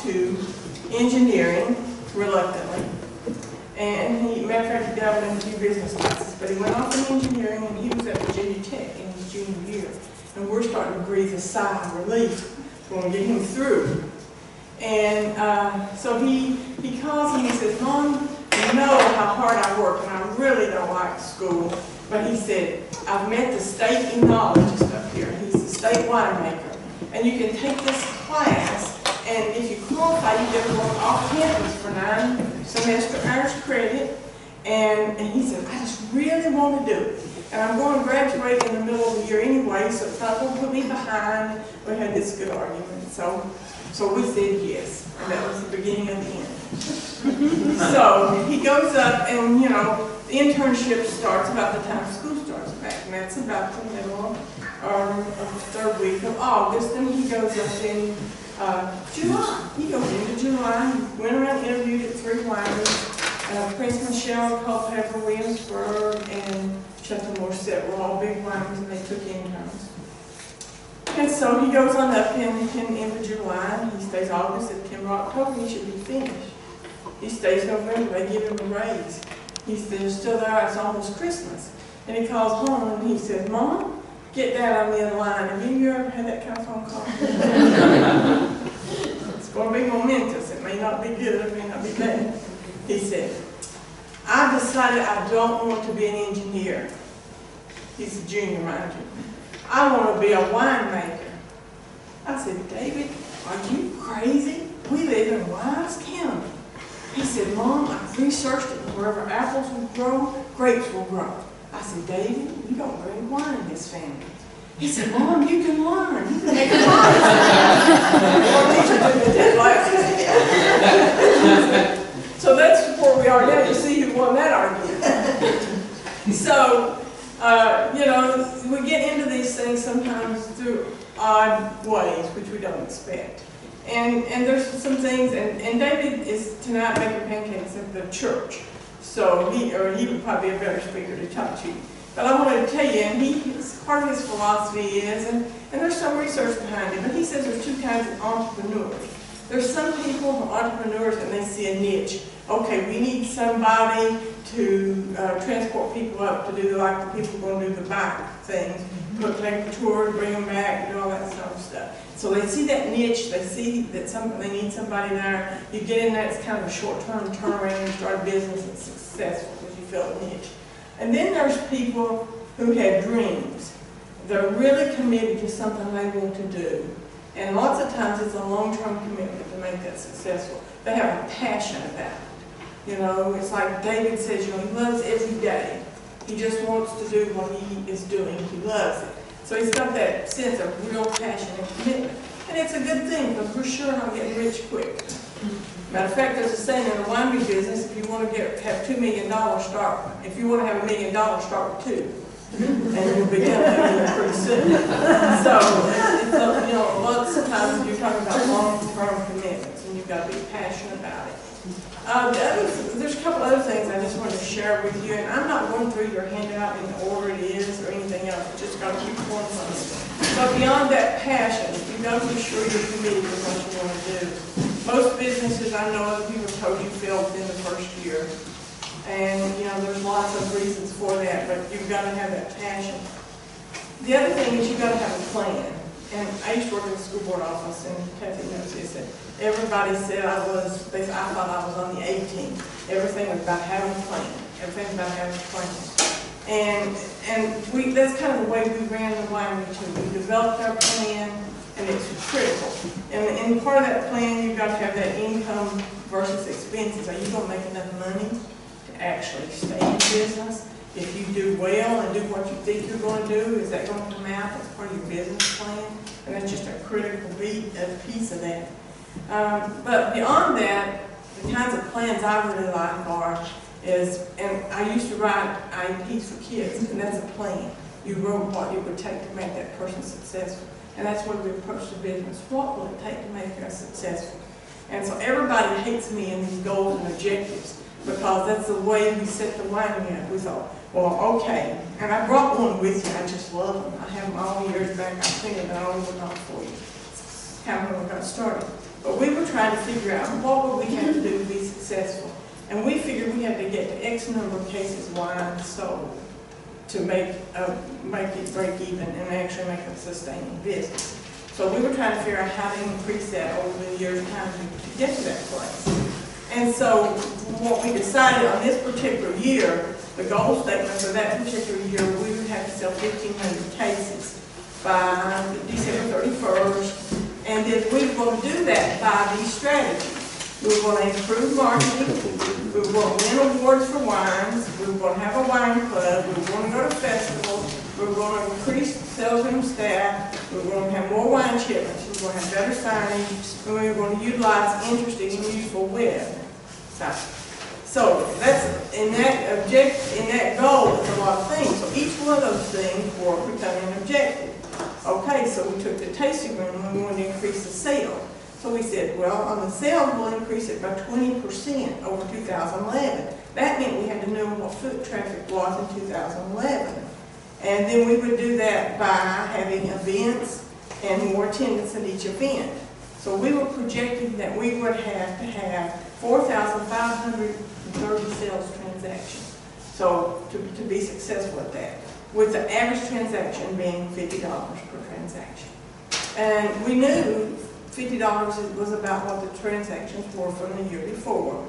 to engineering reluctantly. And matter of fact, he dabbled in a few business classes, but he went off in engineering, and he was at Virginia Tech in his junior year. And we're starting to breathe a sigh of relief when we get him through. And so he calls and he says, "Mom, you know how hard I work, and I really don't like school." But he said, "I've met the state enologist up here. He's the state winemaker. And you can take this class, and if you qualify, you get to work off campus for 9 semester hours credit." And he said, "I just really want to do it. And I'm going to graduate in the middle of the year anyway, so it's not going to put me behind." We had this good argument. So we said yes. And that was the beginning of the end. So he goes up, and you know, the internship starts about the time school starts back, and that's about the middle or the third week of August. And he goes up in July. He goes into July. He went around and interviewed at 3 wineries. Prince Michelle, Culpeper, Williamsburg, and Chateau Morset were all big wineries, and they took interns. And so he goes on up in July. He stays August, September, October. He should be finished. He stays November. They give him a raise. They're still there. It's almost Christmas. And he calls home and he says, "Mom, get Dad on the other line." Have you ever had that kind of phone call? It's going to be momentous. It may not be good. It may not be bad. He said, "I decided I don't want to be an engineer." He's a junior, mind you. "I want to be a winemaker." I said, "David, are you crazy? We live in Wise County." He said, "Mom, I've researched it. Wherever apples will grow, grapes will grow." I said, "David, you don't bring wine in this family." He said, "Mom, you can learn. You can make a wine." So that's where we are now. You see who won that argument. So, you know, we get into these things sometimes through odd ways, which we don't expect. And there's some things, and David is tonight making pancakes at the church. So he would probably be a better speaker to talk to you. But I wanted to tell you, and part of his philosophy is, and there's some research behind it, but he says there's 2 kinds of entrepreneurs. There's some people who are entrepreneurs and they see a niche. Okay, we need somebody to transport people up to do like the people who are going to do the bike things, take the tours, bring them back, do all that sort of stuff. So they see that niche, they see that they need somebody there. You get in there, it's kind of a short-term turnaround and start a business that's successful because you feel a niche. And then there's people who have dreams. They're really committed to something they want to do. And lots of times it's a long-term commitment to make that successful. They have a passion about it. You know, it's like David says, you know, he loves every day. He just wants to do what he is doing. He loves it. So he's got that sense of real passion and commitment. And it's a good thing because we're sure not getting rich quick. Matter of fact, there's a saying in the winery business, if you want to have $2 million, if you want to have $1 million, start with 2. And you'll be done pretty soon. So, you know, lots of times you're talking about long-term commitments, and you've got to be passionate about it. There's a couple other things I just wanted to share with you, and I'm not going through your handout in the order it is or anything else. I've just got to keep going from it. But beyond that passion, you've got to be sure you're committed to what you want to do. Most businesses I know of, people have told you fail within the first year. And, you know, there's lots of reasons for that, but you've got to have that passion. The other thing is you've got to have a plan. And I used to work in the school board office, and Kathy knows this, that everybody said I thought I was on the A team. Everything was about having a plan. Everything's about having a plan. And that's kind of the way we ran the winery too. We developed our plan, and it's critical. And part of that plan, you've got to have that income versus expenses. Are you going to make enough money to actually stay in business? If you do well and do what you think you're going to do, is that going to come out? That's part of your business plan. And that's just a critical piece of that. But beyond that, the kinds of plans I really like and I used to write IEPs for kids, and that's a plan. You wrote what it would take to make that person successful. And that's where we approach the business. What will it take to make us successful? And so everybody hates me in these goals and objectives because that's the way we set the winery up. We thought, well, okay. And I brought one with you. I just love them. I have them all years back. I've seen it, and I'll look on for you. How we got started. But we were trying to figure out what would we have to do to be successful. And we figured we had to get to X number of cases of wine sold to make it break even and actually make a sustaining business. So we were trying to figure out how to increase that over the years of time to get to that place. And so what we decided on this particular year, the goal statement for that particular year, we would have to sell 1,500 cases by December 31st. And then we were going to do that by these strategies. We were going to improve marketing. We were going to win awards for wines. We were going to have a wine club. We were going to go to festivals. We were going to increase sales room staff. We were going to have more wine shipments. We were going to have better signage. And we were going to utilize interesting and useful web sites. So that's in that goal, it's a lot of things. So each one of those things were becoming an objective. Okay, so we took the tasting room and we wanted to increase the sale. So we said, well, on the sales, we'll increase it by 20% over 2011. That meant we had to know what foot traffic was in 2011. And then we would do that by having events and more attendance at each event. So we were projecting that we would have to have 4,530 sales transactions. So to be successful at that, with the average transaction being $50 per transaction. And we knew $50 was about what the transactions were from the year before.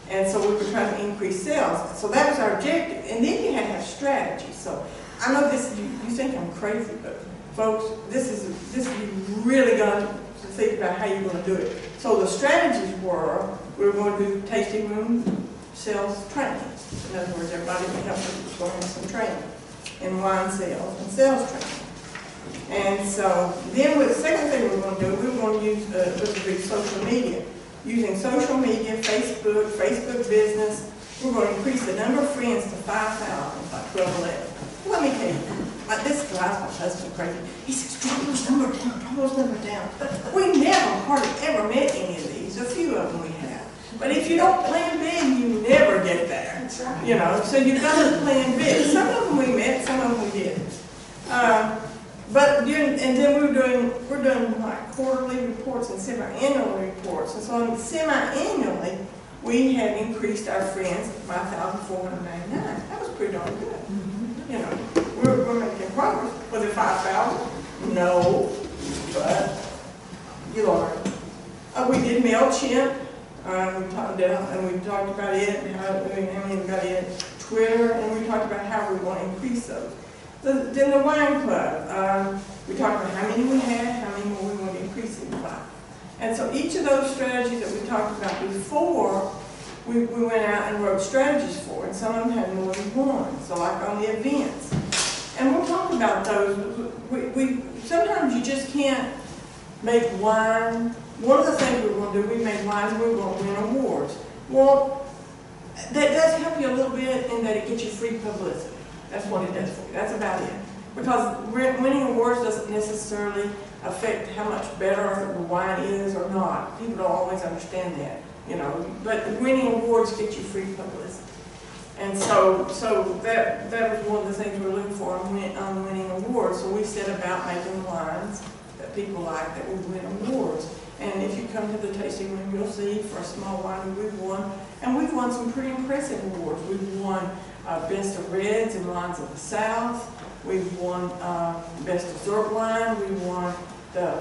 And so we were trying to increase sales. So that was our objective. And then you had to have strategy. So I know this, you think I'm crazy, but folks, this is really going to think about how you're going to do it. So the strategies were, we were going to do tasting room sales training. In other words, everybody would help us go in some training in wine sales and sales training. And so then the second thing we were going to do, we were going to use social media. Using social media, Facebook business, we're going to increase the number of friends to 5,000 by 12/11. Let me tell you, this drives my husband crazy. He says, drop those numbers down, drop those numbers down. We never, hardly ever met any of these. A few of them we have. But if you don't plan big, you never get there. That's right. You know, so you've got to plan big. Some of them we met, some of them we didn't. And then we're doing like quarterly reports and semi-annual reports. And so semi-annually, we had increased our friends by 1,499. That was pretty darn good. You know, we're making progress. Was it 5,000? No, but you learn. We did MailChimp. We talked about it and how many got in. Twitter, and we talked about how we want to increase those. Then the wine club, we talked about how many we had, how many more we want to increase it by. And so each of those strategies that we talked about before, we went out and wrote strategies for, and some of them had more than one. So like on the events. And we'll talk about those. Sometimes you just can't make wine. One of the things we were going to do, we made wine and we were going to win awards. Well, that does help you a little bit in that it gets you free publicity. That's what it does for you. That's about it. Because winning awards doesn't necessarily affect how much better the wine is or not. People don't always understand that, you know. But winning awards get you free publicity. And so that was one of the things we were looking for on winning awards. So we set about making wines that people like that would win awards. And if you come to the tasting room, you'll see for a small wine we've won. And we've won some pretty impressive awards. We've won Best of Reds and Wines of the South. We've won Best Dessert Wine. We won the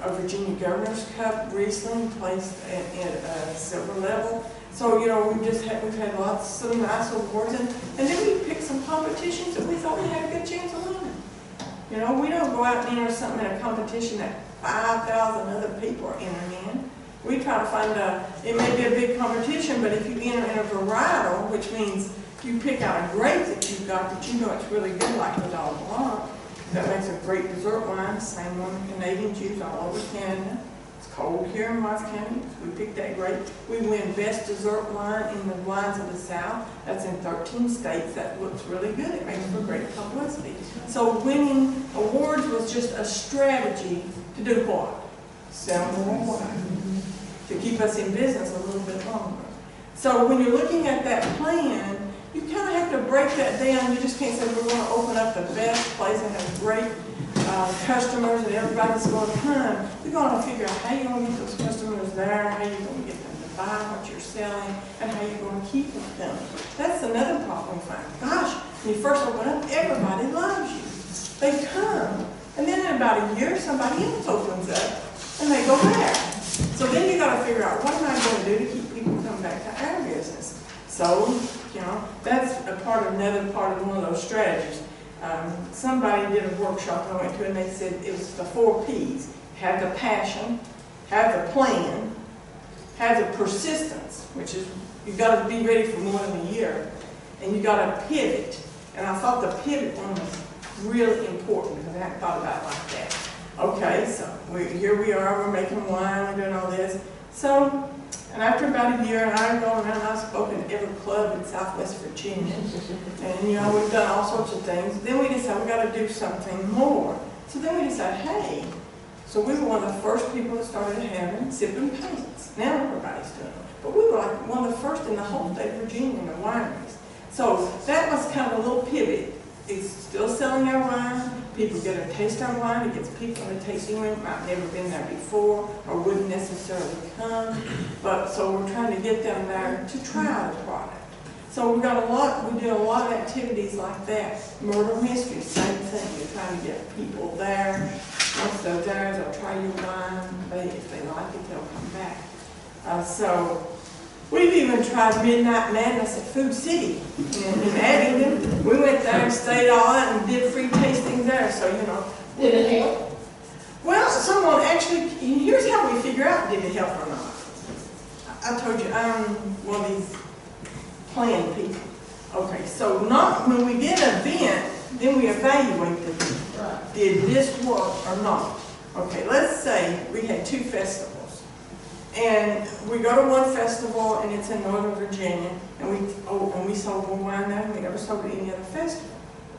Virginia Governor's Cup recently, placed at a silver level. So, you know, we've had lots of nice awards. And then we picked some competitions that we thought we had a good chance of winning. You know, we don't go out and enter something in a competition that 5,000 other people are entering in. We try to find it may be a big competition, but if you enter in a varietal, which means you pick out a grape that you've got that you know it's really good, like the Dog Blanc, that makes a great dessert wine, same one Canadian juice all over Canada. It's cold here in Wise County. We pick that grape. We win Best Dessert Wine in the Wines of the South. That's in 13 states. That looks really good. It makes for great publicity. So winning awards was just a strategy to do what? Sell more wine. To keep us in business a little bit longer. So when you're looking at that plan, you kind of have to break that down. You just can't say we're going to open up the best place and have great customers and everybody's going to come, we're going to figure out how you're going to get those customers there, how you're going to get them to buy what you're selling, and how you're going to keep them. That's another problem we find. Gosh, when you first open up, everybody loves you. They come. And then in about a year, somebody else opens up, and they go there. So then you got to figure out, what am I going to do to keep people coming back to our business? So, you know, that's another part of one of those strategies. Somebody did a workshop I went to, and they said it was the 4 P's. Have the passion, have the plan, have the persistence, which is you've got to be ready for more than a year, and you got to pivot. And I thought the pivot one was really important because I hadn't thought about it like that. Okay, so here we are, we're making wine, we're doing all this. So, and after about a year, and I've gone around, I've spoken to every club in Southwest Virginia, and you know, we've done all sorts of things. Then we decided we got to do something more. So then we decided, hey, so we were one of the first people that started having sipping paints. Now everybody's doing it. But we were like one of the first in the whole state of Virginia in the wineries. So that was kind of a little pivot. It's still selling our wine. People get to taste our wine. It gets people in the tasting room might have never been there before or wouldn't necessarily come. But so we're trying to get them there to try the product. So we did a lot of activities like that. Murder mystery, same thing. You're trying to get people there. Once they're there, they'll try your wine. If they like it, they'll come back. So we've even tried Midnight Madness at Food City in Abingdon. We went there and stayed all night and did free tastings there. So, you know. Did it help? Well, someone actually, here's how we figure out did it help or not. I told you, I'm one of these plan people. Okay, so not when we get an event, then we evaluate the event. Right. Did this work or not? Okay, let's say we had 2 festivals. And we go to one festival, and it's in Northern Virginia, and we sold more wine there than we ever sold at any other festival.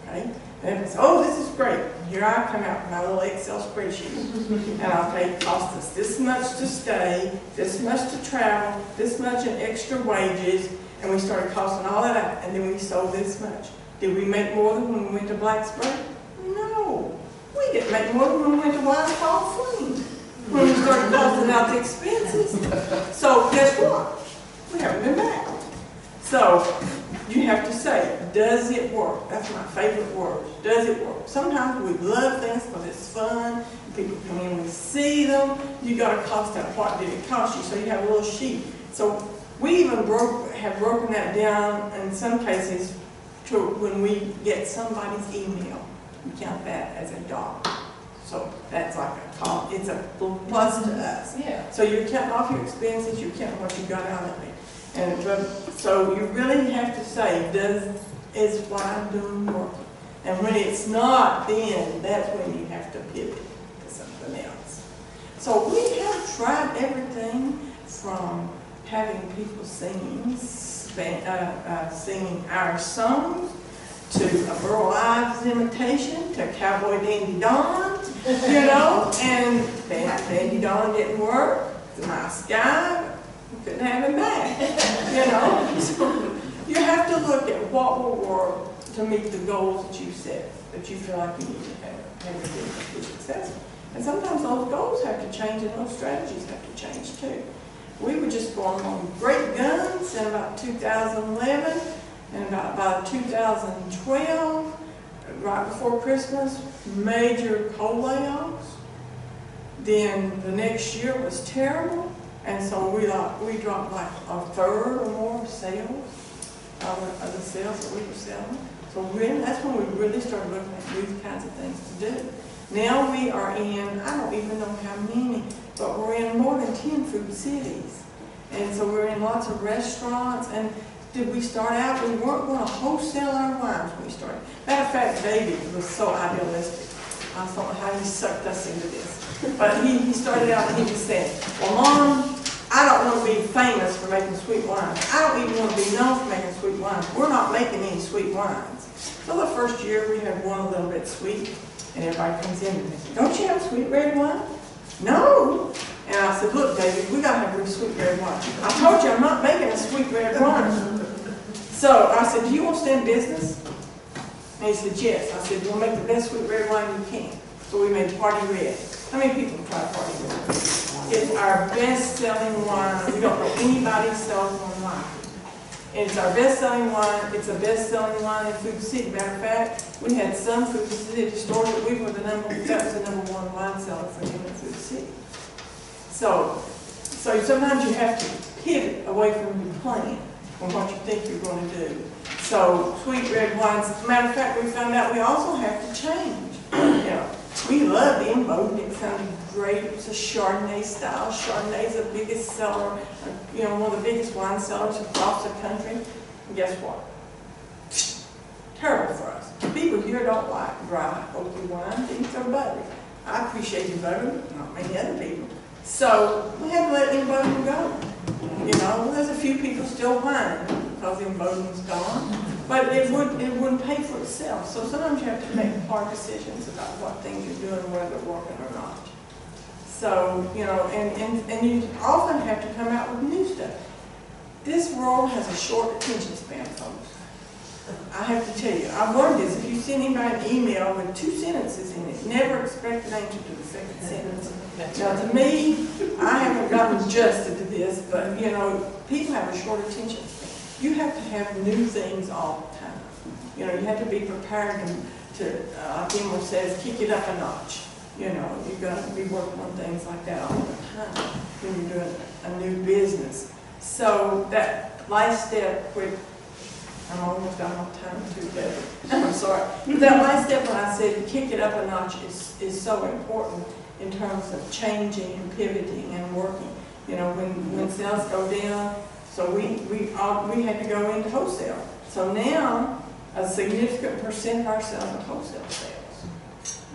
Okay? And it's, oh, this is great. Here I come out with my little Excel spreadsheet. And I'll say it cost us this much to stay, this much to travel, this much in extra wages, and we started costing all that out, and then we sold this much. Did we make more than when we went to Blacksburg? No. We didn't make more than when we went to Waterfall Fling. When we started costing out the expenses. So guess what? We haven't been back. So you have to say, does it work? That's my favorite word. Does it work? Sometimes we love things because it's fun. People come in and see them. You got to cost out what did it cost you. So you have a little sheet. So we even have broken that down in some cases to when we get somebody's email. We count that as a dollar. So that's like a cost. It's a plus to us. Yeah. So you're counting off your expenses, you're counting what you got out of it. And so you really have to say, is what I'm doing working? And when it's not, then that's when you have to pivot to something else. So we have tried everything from having people singing our songs, to a Burl Ives imitation, to Cowboy Dandy Don, you know, and Dandy Don didn't work. He's a nice guy, we couldn't have him back, you know. So you have to look at what will work to meet the goals that you set, that you feel like you need to have your business be successful. And sometimes those goals have to change and those strategies have to change too. We were just going on great guns in about 2011. And about 2012, right before Christmas, major coal layoffs. Then the next year was terrible, and so we dropped like a third or more of sales, of the sales that we were selling. So really, that's when we really started looking at these kinds of things to do. Now we are in, I don't even know how many, but we're in more than 10 food cities. And so we're in lots of restaurants, and did we start out, we weren't going to wholesale our wines when we started. Matter of fact, David was so idealistic. I thought how he sucked us into this. But he started out and he just said, well, Mom, I don't want to be famous for making sweet wines. I don't even want to be known for making sweet wines. We're not making any sweet wines. So the first year we had one a little bit sweet, and everybody comes in and they say, don't you have sweet red wine? No. And I said, look, David, we got to have real sweet red wine. I told you I'm not making a sweet red wine. So I said, do you want to stay in business? And he said, yes. I said, we'll make the best sweet red wine you can. So we made Party Red. How many people try Party Red? It's our best-selling wine. We don't know anybody sells one like it. And it's our best-selling wine. It's the best-selling wine in Food City. Matter of fact, we had some Food City stores that we were that was the number one wine seller for them in Food City. So sometimes you have to pivot away from your plan from what you think you're going to do. So sweet red wines. Matter of fact, we found out we also have to change. You know, we love the Imboden. It sounded great. It was a Chardonnay style. Chardonnay is the biggest seller, you know, one of the biggest wine sellers across the country. And guess what? Terrible for us. People here don't like dry, oaky wine. Things are buttery. I appreciate the butter, not many other people. So we had to let Imboden go. You know, there's a few people still whining because Imboden's gone. But it wouldn't pay for itself. So sometimes you have to make hard decisions about what things you're doing, whether they're working or not. So, you know, and you often have to come out with new stuff. This world has a short attention span, folks. I have to tell you, I've learned this. If you send anybody an email with 2 sentences in it, never expect an answer to the second sentence. Now, to me, I haven't gotten adjusted to this, but, you know, people have a short attention span. You have to have new things all the time. You know, you have to be prepared to like Emma says, kick it up a notch. You know, you've got to be working on things like that all the time when you're doing a new business. So that last step, which I'm almost out of time too, but I'm sorry. But that last step when I said kick it up a notch is so important in terms of changing and pivoting and working. You know, when sales go down, so we had to go into wholesale. So now a significant percent of our sales are wholesale sales.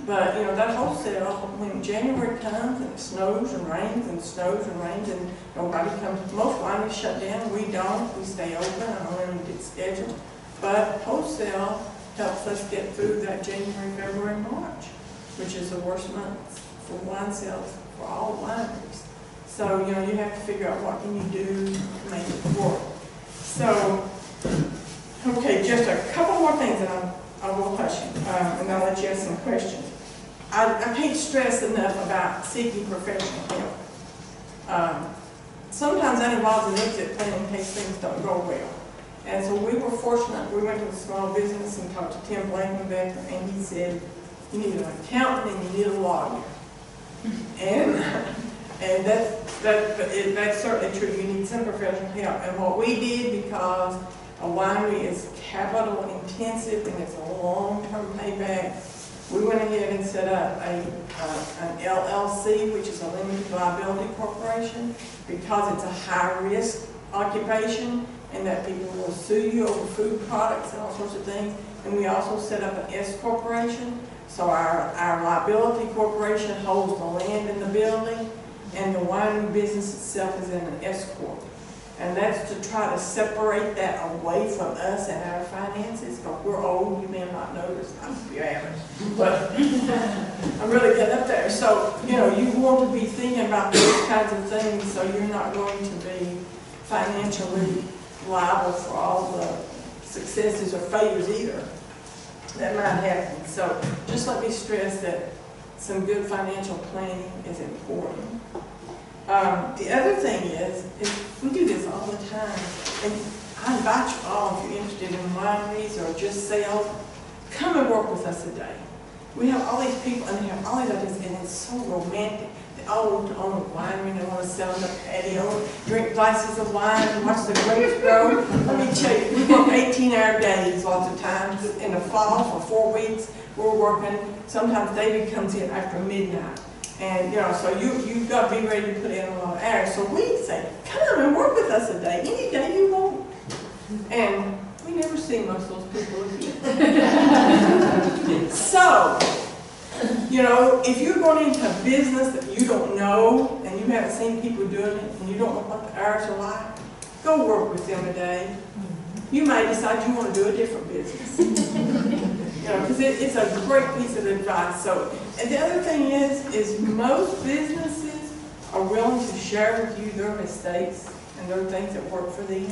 But you know, that wholesale, when January comes and it snows and rains and snows and rains and nobody comes, most wineries shut down. We don't. We stay open on a limited schedule. But wholesale helps us get through that January, February, March, which is the worst months for wine sales for all wineries. So, you know, you have to figure out what can you do to make it work. So, okay, just a couple more things and I will hush you, and I'll let you ask some questions. I can't stress enough about seeking professional help. Sometimes that involves an exit plan in case things don't go well. And so we were fortunate. We went to a small business and talked to Tim Blankenbecker, and he said, you need an accountant and you need a lawyer. And that's certainly true. You need some professional help. And what we did, because a winery is capital intensive and it's a long-term payback, we went ahead and set up an LLC, which is a limited liability corporation, because it's a high-risk occupation and that people will sue you over food products and all sorts of things. And we also set up an S corporation. So our liability corporation holds the land in the building, and the winery business itself is in an S corp. And that's to try to separate that away from us and our finances, because we're old. You may have not noticed. I'm your average, but I'm really getting up there. So, you know, you want to be thinking about those kinds of things so you're not going to be financially liable for all the successes or failures either that might happen. So just let me stress that some good financial planning is important. The other thing is we do this all the time, and I invite you all, if you're interested in wineries or just sales, come and work with us today. We have all these people, and they have all these ideas, and it's so romantic. They all want to own a winery, and they want to sell in the patio, drink glasses of wine, and watch the grapes grow. Let me tell you, we work 18-hour days lots of times. In the fall, for 4 weeks, we're working. Sometimes David comes in after midnight. And, you know, so you've got to be ready to put in a lot of hours. So we say, come and work with us a day, any day you want. And we never see most of those people again. So, you know, if you're going into a business that you don't know, and you haven't seen people doing it, and you don't know what the hours are like, go work with them a day. You may decide you want to do a different business. You know, because it's a great piece of advice. So, and the other thing is most businesses are willing to share with you their mistakes and their things that work for them.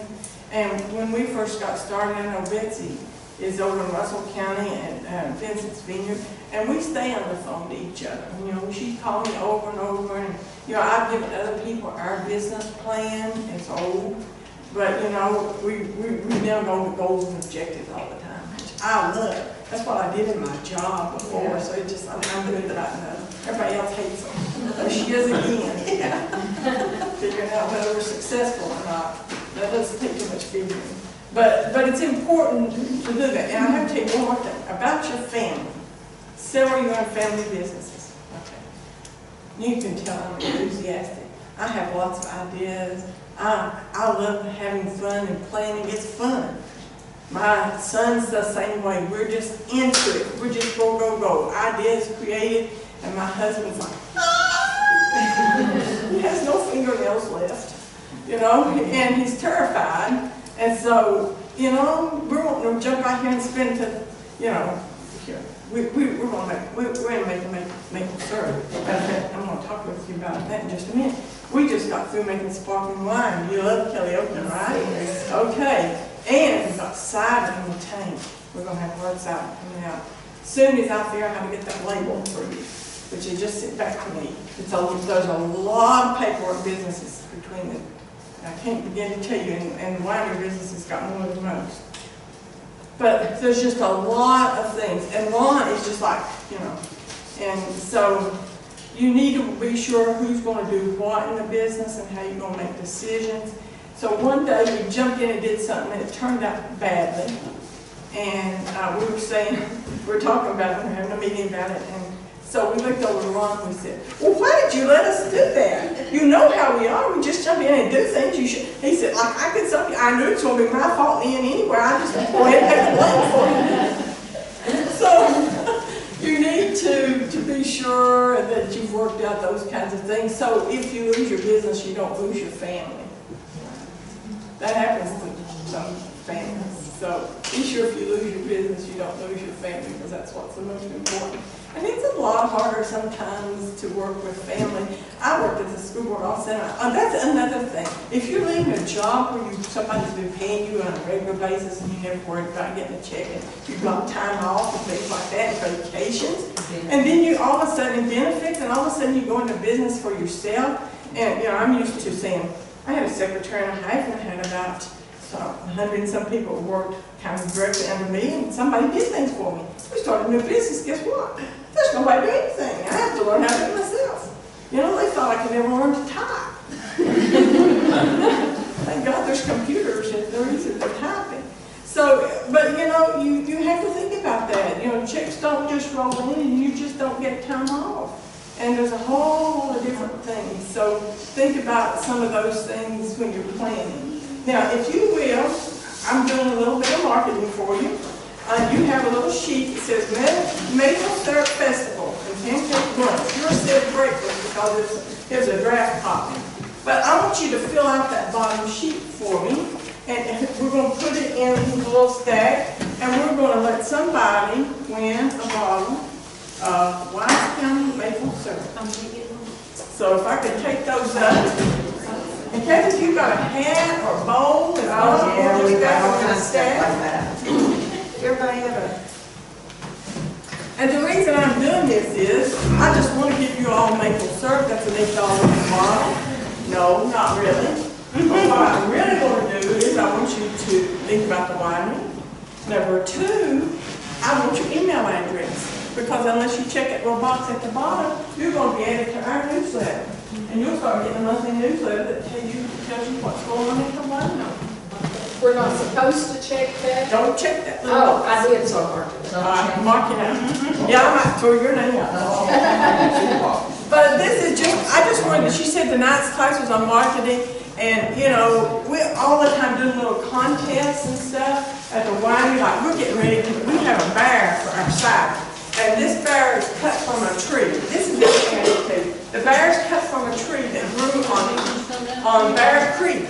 And when we first got started, I know Betsy, is over in Russell County and Vincent's Vineyard, and we stay on the phone to each other. You know, she called me over and over, and you know, I've given other people our business plan. It's old, but you know, we now go with goals and objectives all the time, which I love. That's what I did in my job before, so it just, I'm good that I know. Everybody else hates them. There she is again. Figuring out whether we're successful or not. That doesn't take too much figuring. But it's important to do that. And I have to tell you one more thing about your family. Several of you have family businesses. Okay. You can tell I'm enthusiastic. I have lots of ideas. I love having fun and planning. It's fun. My son's the same way. We're just into it. We're just go, go, go. Ideas created, and my husband's like, ah! He has no fingernails left, you know, and he's terrified. And so, you know, we're wanting to jump out here and spend to, you know, here. We're going to make maple syrup. I'm going to talk with you about that in just a minute. We just got through making sparkling wine. You love karaoke, right? Okay. And we've got cider in the tank. We're going to have hard cider coming out. Soon as I figure out how to get that label for you, which is just sit back to me. There's a lot of paperwork businesses between them. I can't begin to tell you, and the winery business has got more than most. But there's just a lot of things, and Ron is just like, you know, and so you need to be sure who's going to do what in the business and how you're going to make decisions. So one day we jumped in and did something and it turned out badly. And we were talking about it, we were having a meeting about it, and so we looked over to Ron and we said, well, why did you let us do that? You know how we are, we just jump in and do things. You should. He said, like, I knew it's going to be my fault in the end anyway, I just go ahead and take the blame for it. So you need to be sure that you've worked out those kinds of things, so if you lose your business, you don't lose your family. That happens to some families. So be sure if you lose your business, you don't lose your family, because that's what's the most important. And it's a lot harder sometimes to work with family. I worked at the school board also, and that's another thing. If you're leaving a job where somebody's been paying you on a regular basis and you never worried about getting a check, and you've got time off and things like that, and vacations, and then you all of a sudden benefits, and all of a sudden you go into business for yourself. And you know, I'm used to saying, I had a secretary and a half, and I had about 100 and some people who worked kind of directly under me, and somebody did things for me. We started a new business. Guess what? There's nobody do anything. I have to learn how to do it myself. You know, they thought I could never learn to type. Thank God there's computers and they're easy for typing. So, but you know, you have to think about that. You know, checks don't just roll in and you just don't get time off. And there's a whole lot of different things. So think about some of those things when you're planning. Now, if you will, I'm doing a little bit of marketing for you. You have a little sheet that says Maple Syrup Festival and Pancake Brunch. You're still breakfast because here's a draft copy. But I want you to fill out that bottom sheet for me. And we're going to put it in a little stack. And we're going to let somebody win a bottle of Wise County maple syrup. So if I could take those up. And Kevin, if you've got a hat or a bowl, and we've got all kinds of stuff like that. Everybody have a. And the reason I'm doing this is, I just want to give you all maple syrup. That's an $8 bottle. No, not really. But what I'm really going to do is I want you to think about the winery. Number 2, I want your email address. Because unless you check that little box at the bottom, you're going to be added to our newsletter. And you'll start getting a monthly newsletter that tells you what's going on at the winery. We're not supposed to check that? Don't check that little box. I did, so mark it. Mark it out. Yeah, I might throw your name out. But this is just, I just wanted to, she said tonight's class was on marketing. And, you know, we're all the time doing little contests and stuff at the winery. Like, we're getting ready to, we have a bar for our cider. And this bar is cut from a tree. This is what I'm going to tell you. The bar is cut from a tree that grew on Bear Creek.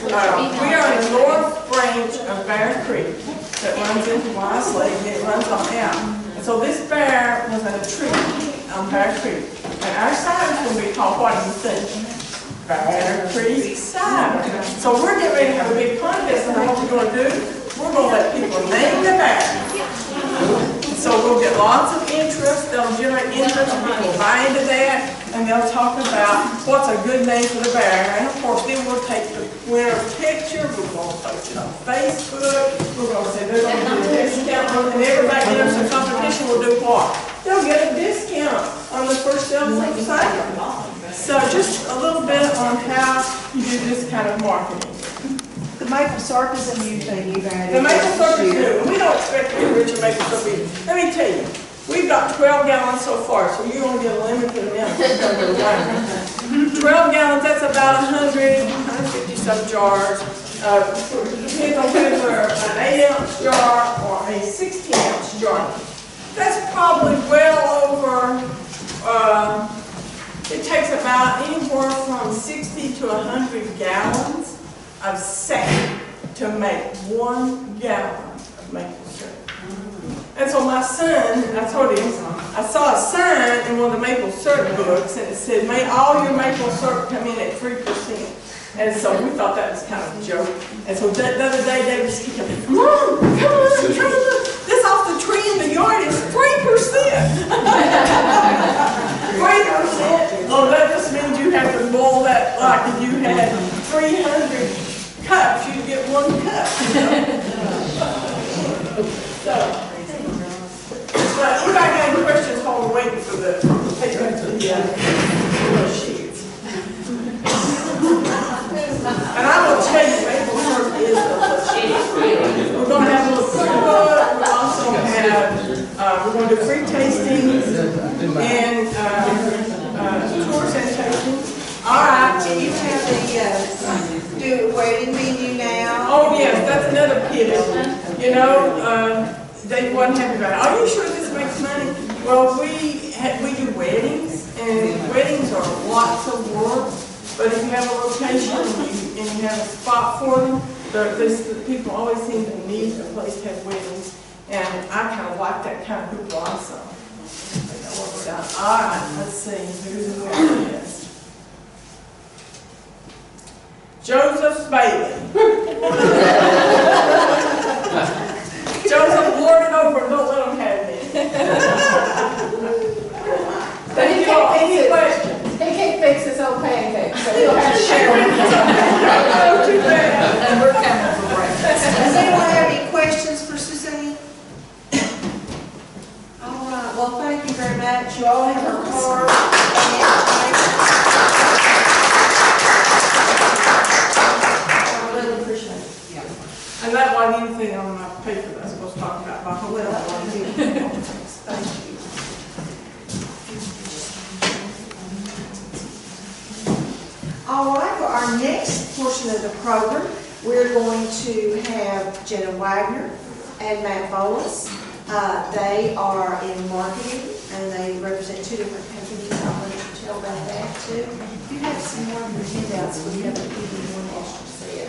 We are in the north branch of Bear Creek that runs into Wise Lake, and it runs on out. And so this bear was in a tree on Bear Creek. And our cider is going to be called, what do you think? Bear Creek cider. So we're getting ready to have a big contest, and what we're going to do, we're going to let people name the bear. So we'll get lots of interest, they'll generate interest, and people buy into that, and they'll talk about what's a good name for the bear. And of course, then we'll take the winner's picture, we're going to post it on Facebook, we're going to say they're going to get a discount, and everybody enters the competition will do what? They'll get a discount on the first sale of the site. So just a little bit on how you do this kind of marketing. The maple syrup is a new thing you've added. The maple syrup is new. We don't expect to get rich in maple syrup. Let me tell you, we've got 12 gallons so far, so you're going to get a limited amount. 12 gallons, that's about 150 some jars. Depends on whether an 8-ounce jar or a 16-ounce jar. That's probably well over, it takes about anywhere from 60 to 100 gallons of sap to make 1 gallon of maple syrup. And so my son, I told him, I saw a sign in one of the maple syrup books and it said, may all your maple syrup come in at 3%. And so we thought that was kind of a joke. And so the other day, David just kept going, come on, this off the tree in the yard is 3%. 3%. Well, that just means you have to boil that, like if you had 300 cups, you get 1 cup. So, but anybody got any questions while we're waiting for the paper to the sheets? And I will tell you, maple syrup is delicious. We're going to have a little cookbook. We'll also have, we're going to do free tastings and tours and tastings. All right. Do you have the wedding menu now? Oh yes, that's another pivot. You know, they wasn't happy about it. Are you sure this makes money? Well, we do weddings, and weddings are lots of work. But if you have a location and you have a spot for them, the people always seem to need a place to have weddings. And I kind of like that kind of hoopla also. That works out. All right, let's see. Who's in the list? Joseph Bailey. Joseph, lord it over, don't let them have me. Thank you all. Any questions? He can't fix his own pancakes, so he'll have to share it. Oh, too bad. And we're coming for breakfast. Does anyone have any questions for Suzanne? All right, well, thank you very much. You all have our card. I really appreciate it. And that wasn't anything on my paper that I was supposed to talk about, but I hope that wasn't anything. Thank you. All right, for our next portion of the program, we're going to have Jenna Wagner and Matt Bolas. They are in marketing, and they represent 2 different companies. I'll let you tell about that, too. You have some more of your handouts, we have to give you one extra set.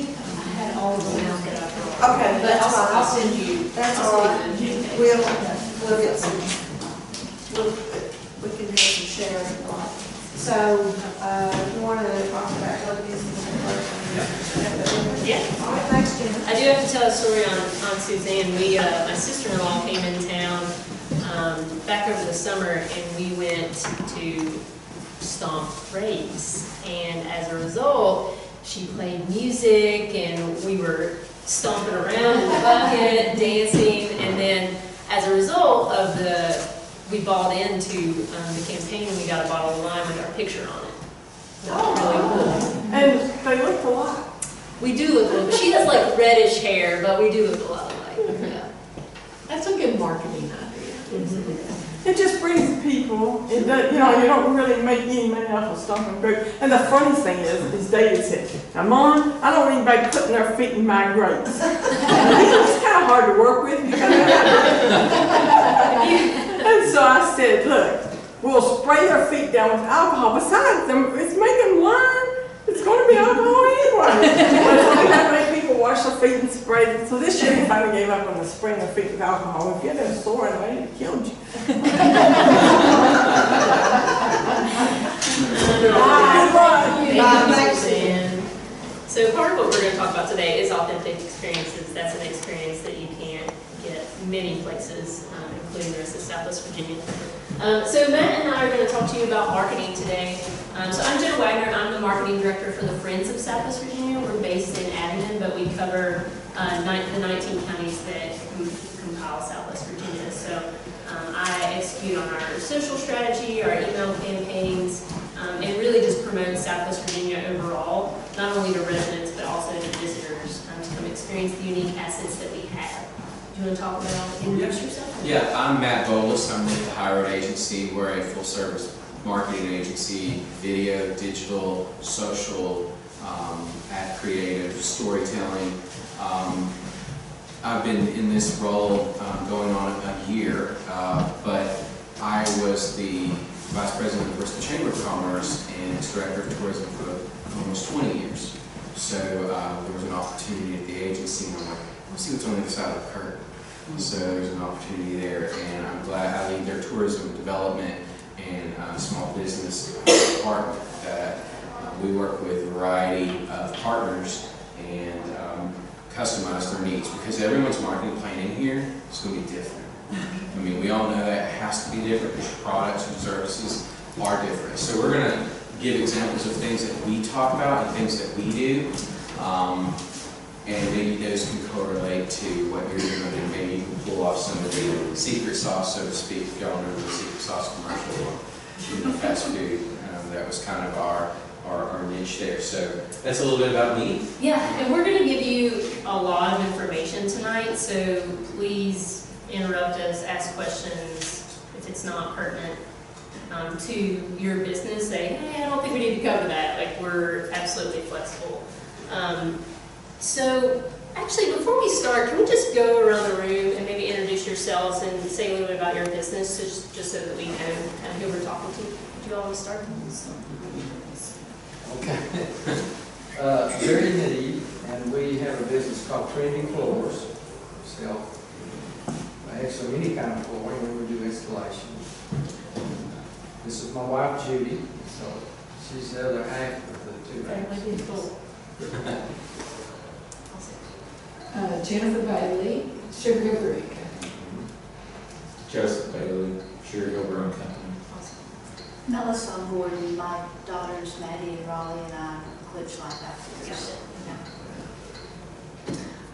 I had all of them out that I brought. Okay, But that's I'll fine. send you. That's I'll all right. send you the We'll get some, we can do some sharing. So, you want to talk about what it is? Yeah. All right, thanks, Jenna. I do have to tell a story on Suzanne. My sister-in-law came in town back over the summer, and we went to Stomp Race. And as a result, she played music, and we were stomping around in the bucket, dancing, and then as a result of we bought into the campaign, and we got a bottle of wine with our picture on it. That was really cool. And they look alike. We do look a little, she has like reddish hair, but we do look a lot alike. Yeah. That's a good marketing idea. It just brings people, it does, you know, you don't really make any money off of stomping group. And the funniest thing is David said, now Mom, I don't want anybody putting their feet in my grapes. It's kind of hard to work with. And so I said, look, we'll spray their feet down with alcohol. Besides, it's making wine. It's going to be alcohol anyway. But so we have to make people wash their feet and spray them. So this year we finally gave up on the spraying their feet with alcohol. If you had a sore in the way, it killed you. Bye. Thanks. So So part of what we're going to talk about today is authentic experiences. That's an experience that you can't get many places, including the rest of Southwest Virginia. So Matt and I are going to talk to you about marketing today. So I'm Jenna Wagner. I'm the marketing director for the Friends of Southwest Virginia. We're based in Abingdon, but we cover the 19 counties that compile Southwest Virginia. So I execute on our social strategy, our email campaigns, and really just promote Southwest Virginia overall, not only to residents but also to visitors to come experience the unique assets that we have. Do you want to talk about introduce yourself? Yeah, I'm Matt Bolas. I'm with the High Road Agency. We're a full-service marketing agency, video, digital, social, ad creative, storytelling. I've been in this role going on a year, but I was the Vice President of the Bristol Chamber of Commerce and its Director of Tourism for almost 20 years. So there was an opportunity at the agency, and I'm like, let's see what's on the other side of the curtain. So there's an opportunity there, and I'm glad I lead their tourism development and small business department. We work with a variety of partners and customize their needs, because everyone's marketing plan in here is going to be different. I mean, we all know that it has to be different because your products and services are different. So we're going to give examples of things that we talk about and things that we do, and maybe those can correlate to what you're doing, and maybe you can pull off some of the secret sauce, so to speak. Y'all remember the secret sauce commercial in fast food? That was kind of our niche there. So that's a little bit about me. Yeah, and we're going to give you a lot of information tonight, so please interrupt us, ask questions if it's not pertinent to your business. Say, hey, I don't think we need to cover that. Like, we're absolutely flexible. So actually, before we start, can we just go around the room and maybe introduce yourselves and say a little bit about your business, just so that we know kind of who we're talking to? Do you all want to start? Okay. Very Nitty, and we have a business called Trinity Floors. We sell actually any kind of flooring, and we do installation. This is my wife Judy, so she's the other half of the two halves. Jennifer Bailey, Sugar Hill Creek. Joseph Bailey, Sugar Hill Brewing Company. Melissa Gordon, my daughters Maddie and Raleigh, and I Klitsch Life Outfitters.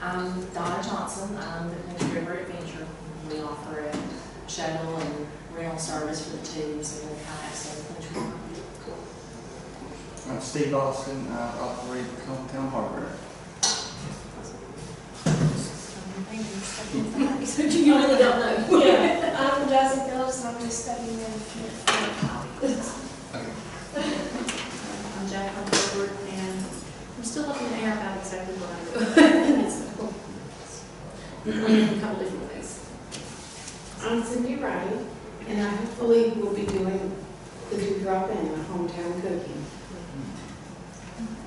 I'm Donna Johnson. I'm the Prince River Adventure. We offer a shuttle and rental service for the tubes and the kayaks and the Prince River. I'm Steve Austin. I operate Hometown Hardware. So you really don't know. Yeah, I'm Josie Phillips, and I'm just studying management for college. I'm Jacqueline Edward, and I'm still up in the air about exactly what I do. So, in a couple different ways. I'm Cindy Wright, and I hopefully will be doing the dewdrop and the hometown cooking.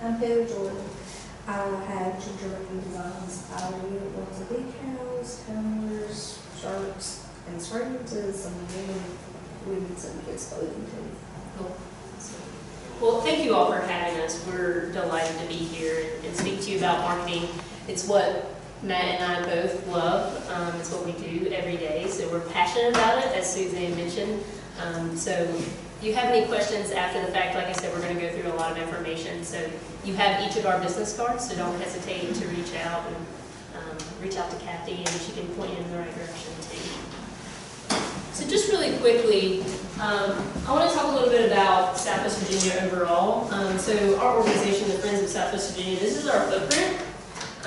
I'm Heather Jordan. I have gingerbread designs. I do lots of decals, tumblers, shirts, and scrunchies, some women's and kids clothing too. Cool. Well, thank you all for having us. We're delighted to be here and speak to you about marketing. It's what Matt and I both love. It's what we do every day, so we're passionate about it, as Suzanne mentioned. So if you have any questions after the fact, like I said, we're going to go through a lot of information. So you have each of our business cards, so don't hesitate to reach out and reach out to Kathy, and she can point you in the right direction too. So just really quickly, I want to talk a little bit about Southwest Virginia overall. So our organization, the Friends of Southwest Virginia, this is our footprint.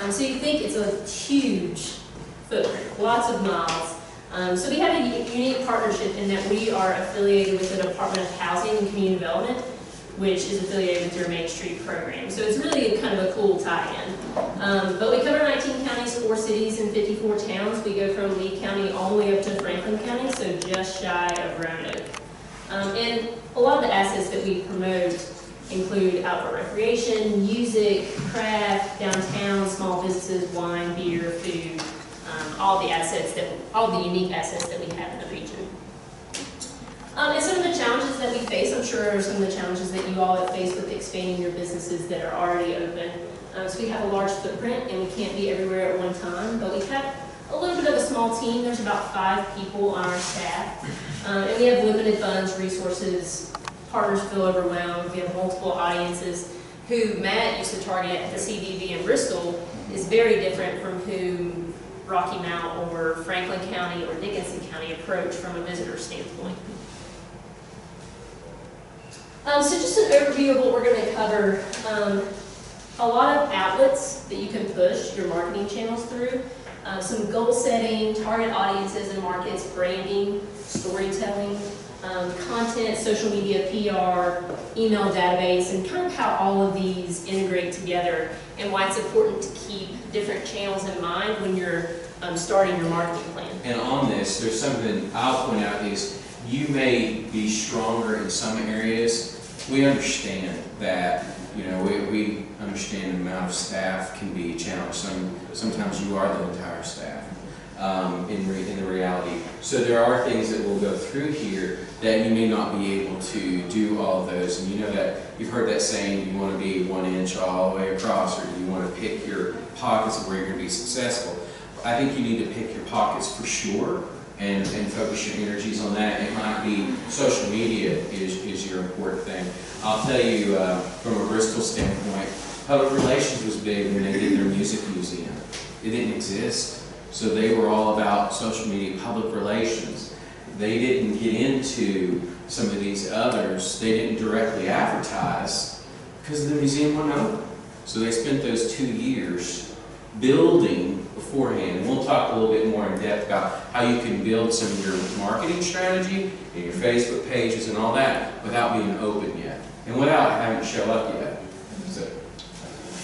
So you think it's a huge footprint, lots of miles. So we have a unique partnership in that we are affiliated with the Department of Housing and Community Development, which is affiliated with their Main Street program. So it's really kind of a cool tie-in. But we cover 19 counties, 4 cities, and 54 towns. We go from Lee County all the way up to Franklin County, so just shy of Roanoke. And a lot of the assets that we promote include outdoor recreation, music, craft, downtown, small businesses, wine, beer, food, all the unique assets that we have in the region. And some of the challenges that we face, I'm sure are some of the challenges that you all have faced with expanding your businesses that are already open. So we have a large footprint and we can't be everywhere at one time, but we have a little bit of a small team. There's about 5 people on our staff. And we have limited funds, resources, partners feel overwhelmed. We have multiple audiences. Who Matt used to target at the SWVA in Bristol is very different from who Rocky Mount or Franklin County or Dickinson County approach from a visitor standpoint. So just an overview of what we're going to cover. A lot of outlets that you can push your marketing channels through. Some goal setting, target audiences and markets, branding, storytelling, content, social media, PR, email database, and kind of how all of these integrate together and why it's important to keep different channels in mind when you're starting your marketing plan. And on this, there's something I'll point out is you may be stronger in some areas. We understand that, you know, we understand the amount of staff can be a challenge. Sometimes you are the entire staff in the reality. So there are things that we'll go through here that you may not be able to do all of those. And you know that you've heard that saying, you want to be 1 inch all the way across, or you want to pick your pockets of where you're going to be successful. I think you need to pick your pockets for sure and focus your energies on that. It might be social media is your important thing. I'll tell you from a Bristol standpoint, public relations was big when they did their music museum. It didn't exist. So they were all about social media, public relations. They didn't get into some of these others. They didn't directly advertise because the museum wasn't open. So they spent those 2 years building beforehand. And we'll talk a little bit more in depth about how you can build some of your marketing strategy and your Facebook pages and all that without being open yet and without having to show up yet. So.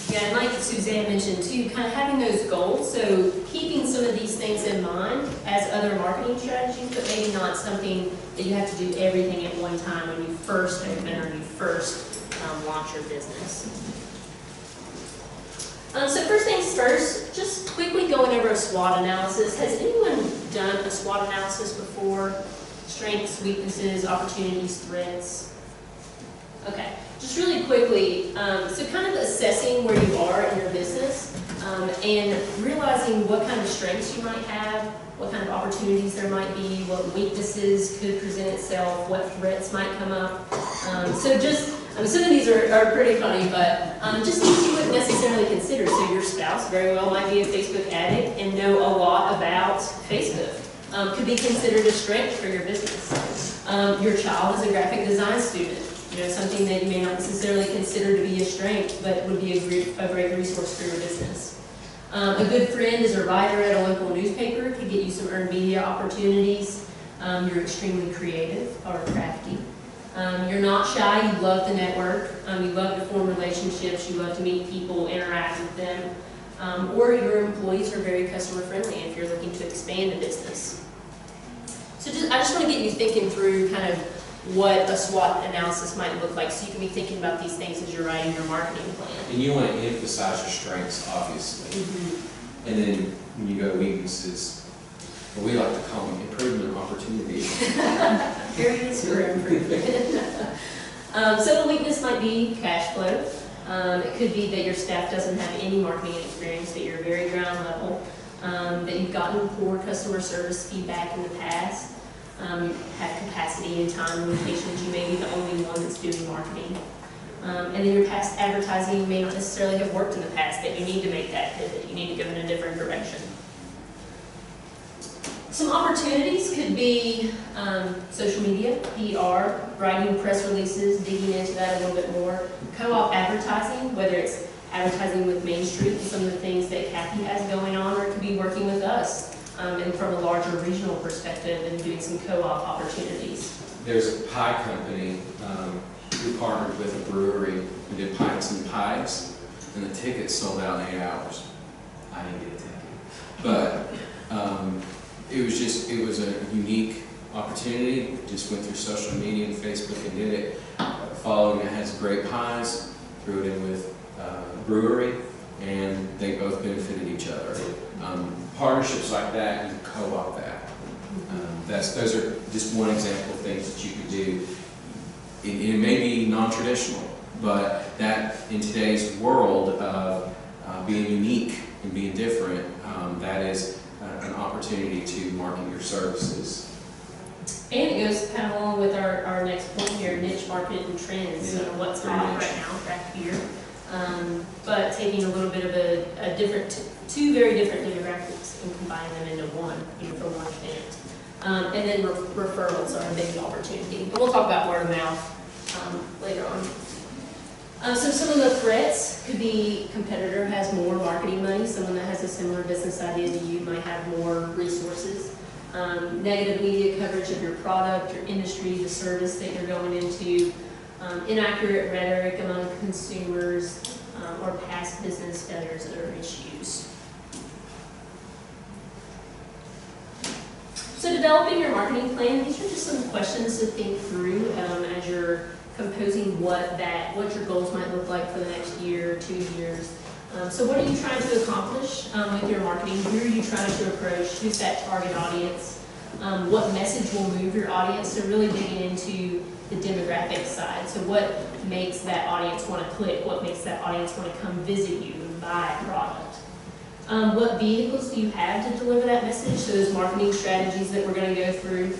Yeah, and like Suzanne mentioned too, kind of having those goals, so keeping some of these things in mind as other marketing strategies, but maybe not something that you have to do everything at one time when you first open or you first launch your business. So first things first, just quickly going over a SWOT analysis. Has anyone done a SWOT analysis before? Strengths, weaknesses, opportunities, threats? Okay. Just really quickly, so kind of assessing where you are in your business and realizing what kind of strengths you might have, what kind of opportunities there might be, what weaknesses could present itself, what threats might come up. So just, some of these are pretty funny, but just things you wouldn't necessarily consider. So your spouse very well might be a Facebook addict and know a lot about Facebook. Could be considered a strength for your business. Your child is a graphic design student. You know, something that you may not necessarily consider to be a strength, but would be a great resource for your business. A good friend is a writer at a local newspaper, could get you some earned media opportunities. You're extremely creative or crafty. You're not shy, you love to network, you love to form relationships, you love to meet people, interact with them. Or your employees are very customer friendly if you're looking to expand a business. So I just want to get you thinking through kind of what a SWOT analysis might look like, so you can be thinking about these things as you're writing your marketing plan. And you want to emphasize your strengths, obviously. Mm-hmm. And then when you go weaknesses, what we like to call them improvement opportunities. Areas for improvement. So the weakness might be cash flow. It could be that your staff doesn't have any marketing experience, that you're very ground level, that you've gotten poor customer service feedback in the past. Have capacity and time limitations. You may be the only one that's doing marketing. And then your past advertising may not necessarily have worked in the past, that you need to make that pivot. You need to go in a different direction. Some opportunities could be social media, PR, writing press releases, digging into that a little bit more. Co-op advertising, whether it's advertising with Main Street and some of the things that Kathy has going on, or it could be working with us. And from a larger regional perspective and doing some co-op opportunities. There's a pie company who partnered with a brewery who did pints and pies, and the tickets sold out in 8 hours. I didn't get a ticket. But it was a unique opportunity. Just went through social media and Facebook and did it. Following that has great pies, threw it in with brewery, and they both benefited each other. Partnerships like that, you co-op that. Those are just one example of things that you could do. It may be non-traditional, but that in today's world of being unique and being different, that is an opportunity to market your services. And it goes kind of along with our next point here, niche market and trends, Yeah, what's very hot much. right now, back here. But taking a little bit of a different, two very different demographics and combining them into one, for one event. And then referrals are a big opportunity. And we'll talk about word of mouth later on. So some of the threats could be competitor has more marketing money, someone that has a similar business idea to you might have more resources. Negative media coverage of your product, your industry, the service that you're going into, inaccurate rhetoric among consumers, or past business failures that are issues. So developing your marketing plan, these are just some questions to think through as you're composing what your goals might look like for the next year, 2 years. So what are you trying to accomplish with your marketing? Who are you trying to approach? Who's that target audience? What message will move your audience? So really digging into the demographic side. So what makes that audience want to click? What makes that audience want to come visit you and buy a product? What vehicles do you have to deliver that message? So those marketing strategies that we're going to go through.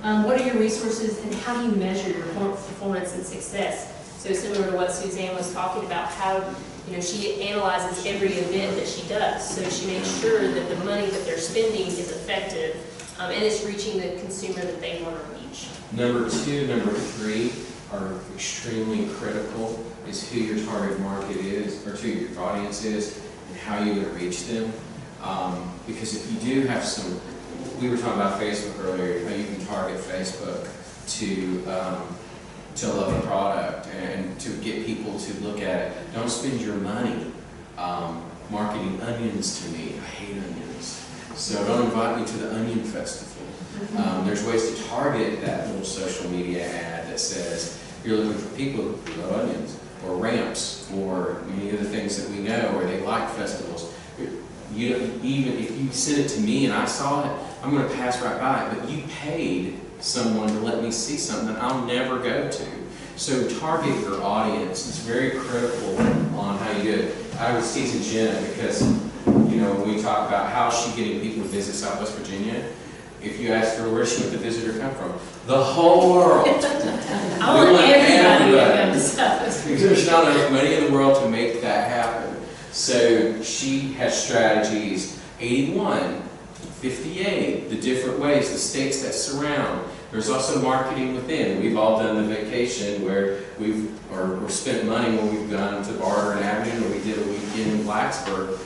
What are your resources and how do you measure your performance and success? So similar to what Suzanne was talking about, how she analyzes every event that she does. So she makes sure that the money that they're spending is effective and it's reaching the consumer that they want to reach. Number 2, number 3 are extremely critical, is who your target market is, or who your audience is, and how you're going to reach them. Because if you do have some, we were talking about Facebook earlier, how you can target Facebook to love a product and to get people to look at it. Don't spend your money marketing onions to me. I hate onions. So don't invite me to the onion festival. There's ways to target that little social media ad that says you're looking for people who love onions, or ramps, or many of the things that we know, or they like festivals. Even if you send it to me and I saw it, I'm going to pass right by it, but you paid someone to let me see something that I'll never go to. So target your audience. It's very critical on how you do it. I was teasing Jenna because, when we talk about how is she getting people to visit Southwest Virginia, if you ask her where she let the visitor come from, the whole world. I want everybody to come to Southwest Virginia. There's not enough money in the world to make that happen. So she has strategies, 81, 58, the different ways, the states that surround. There's also marketing within. We've all done the vacation where we've spent money when we've gone to Barter and Avenue, or we did a weekend in Blacksburg.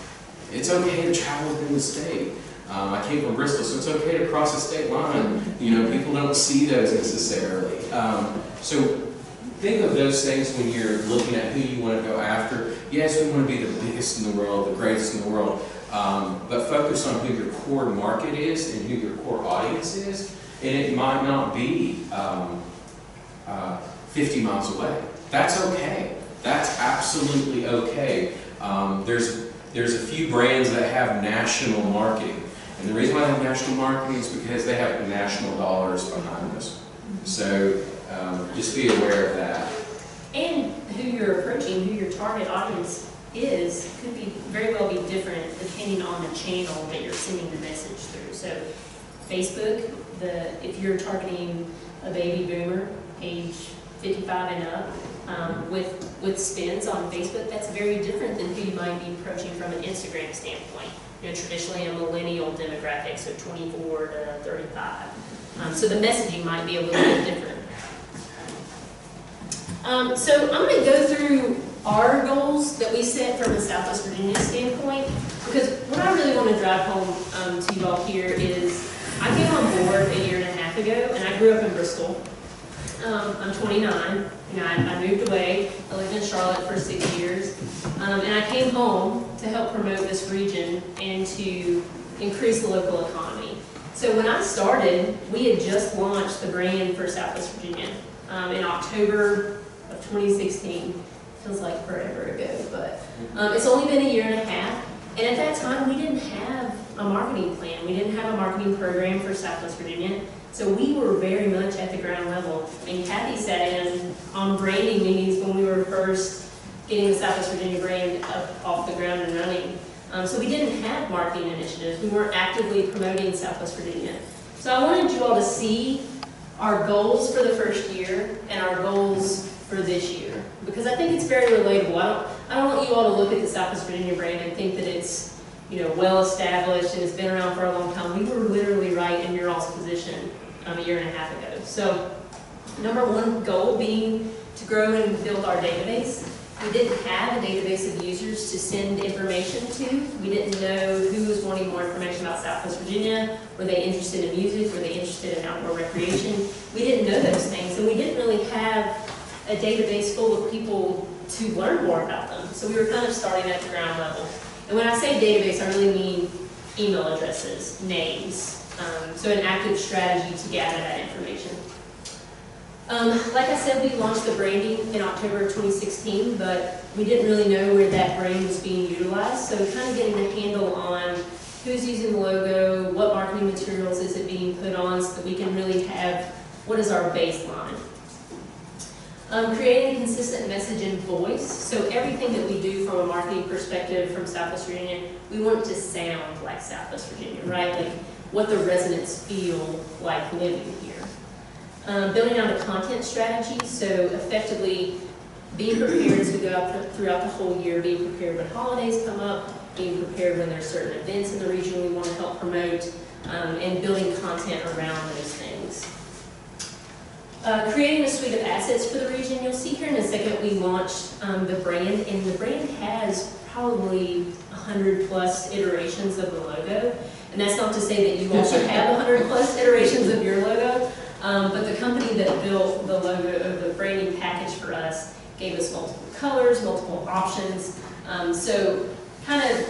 It's okay to travel within the state. I came from Bristol, so it's okay to cross the state line. People don't see those necessarily. So think of those things when you're looking at who you want to go after. Yes, we want to be the biggest in the world, the greatest in the world, but focus on who your core market is and who your core audience is. And it might not be 50 miles away. That's okay. That's absolutely okay. There's a few brands that have national marketing. And the reason why they have national marketing is because they have national dollars behind us. So just be aware of that. And who you're approaching, who your target audience is, could be very well be different depending on the channel that you're sending the message through. So Facebook, if you're targeting a baby boomer, age 55 and up, with spends on Facebook, that's very different than who you might be approaching from an Instagram standpoint. Traditionally a millennial demographic, so 24 to 35. So the messaging might be a little bit different. So I'm going to go through our goals that we set from a Southwest Virginia standpoint, because what I really want to drive home to you all here is I came on board a year and a half ago, and I grew up in Bristol. I'm 29. I moved away. I lived in Charlotte for 6 years, and I came home to help promote this region and to increase the local economy. So when I started, we had just launched the brand for Southwest Virginia in October of 2016. Feels like forever ago, but it's only been a year and a half. And at that time, we didn't have a marketing plan. We didn't have a marketing program for Southwest Virginia. So we were very much at the ground level. I mean, Kathy sat in on branding meetings when we were first getting the Southwest Virginia brand up off the ground and running. So we didn't have marketing initiatives. We weren't actively promoting Southwest Virginia. So I wanted you all to see our goals for the first year and our goals for this year, because I think it's very relatable. I don't want you all to look at the Southwest Virginia brand and think that it's, you know, well established and it's been around for a long time. We were literally right in your all's position a year and a half ago. So number one goal being to grow and build our database. We didn't have a database of users to send information to. We didn't know who was wanting more information about Southwest Virginia. Were they interested in music? Were they interested in outdoor recreation? We didn't know those things, and we didn't really have a database full of people to learn more about them. So we were kind of starting at the ground level. And when I say database, I really mean email addresses, names. So an active strategy to gather that information. Like I said, we launched the branding in October of 2016, but we didn't really know where that brand was being utilized. So kind of getting a handle on who's using the logo, what marketing materials is it being put on, so that we can really have what is our baseline. Creating a consistent message and voice. So everything that we do from a marketing perspective from Southwest Virginia, we want it to sound like Southwest Virginia, right? Like what the residents feel like living here. Building out a content strategy, so effectively being prepared as we go out throughout the whole year, being prepared when holidays come up, being prepared when there's certain events in the region we want to help promote, and building content around those things. Creating a suite of assets for the region. You'll see here in a second we launched the brand, and the brand has probably 100+ iterations of the logo. And that's not to say that you all should have 100+ iterations of your logo, but the company that built the logo, the branding package for us, gave us multiple colors, multiple options. So kind of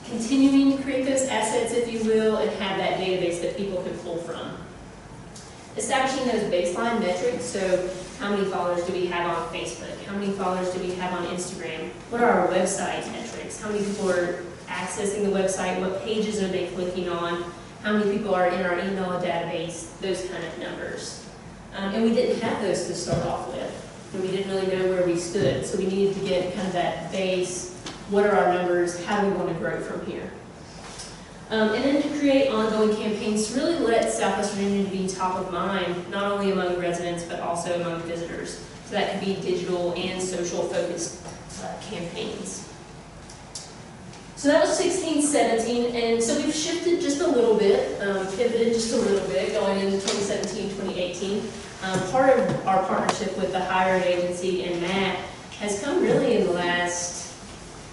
continuing to create those assets, if you will, and have that database that people can pull from. Establishing those baseline metrics, so how many followers do we have on Facebook? How many followers do we have on Instagram? What are our website metrics? How many people are accessing the website? What pages are they clicking on? How many people are in our email database? Those kind of numbers. And we didn't have those to start off with. And we didn't really know where we stood, so we needed to get kind of that base. What are our numbers? How do we want to grow from here? And then to create ongoing campaigns to really let Southwest Virginia be top of mind, not only among residents, but also among visitors. So that could be digital and social focused campaigns. So that was 16, 17, and so we've shifted just a little bit, pivoted just a little bit going into 2017, 2018. Part of our partnership with the hiring agency and Matt has come really in the last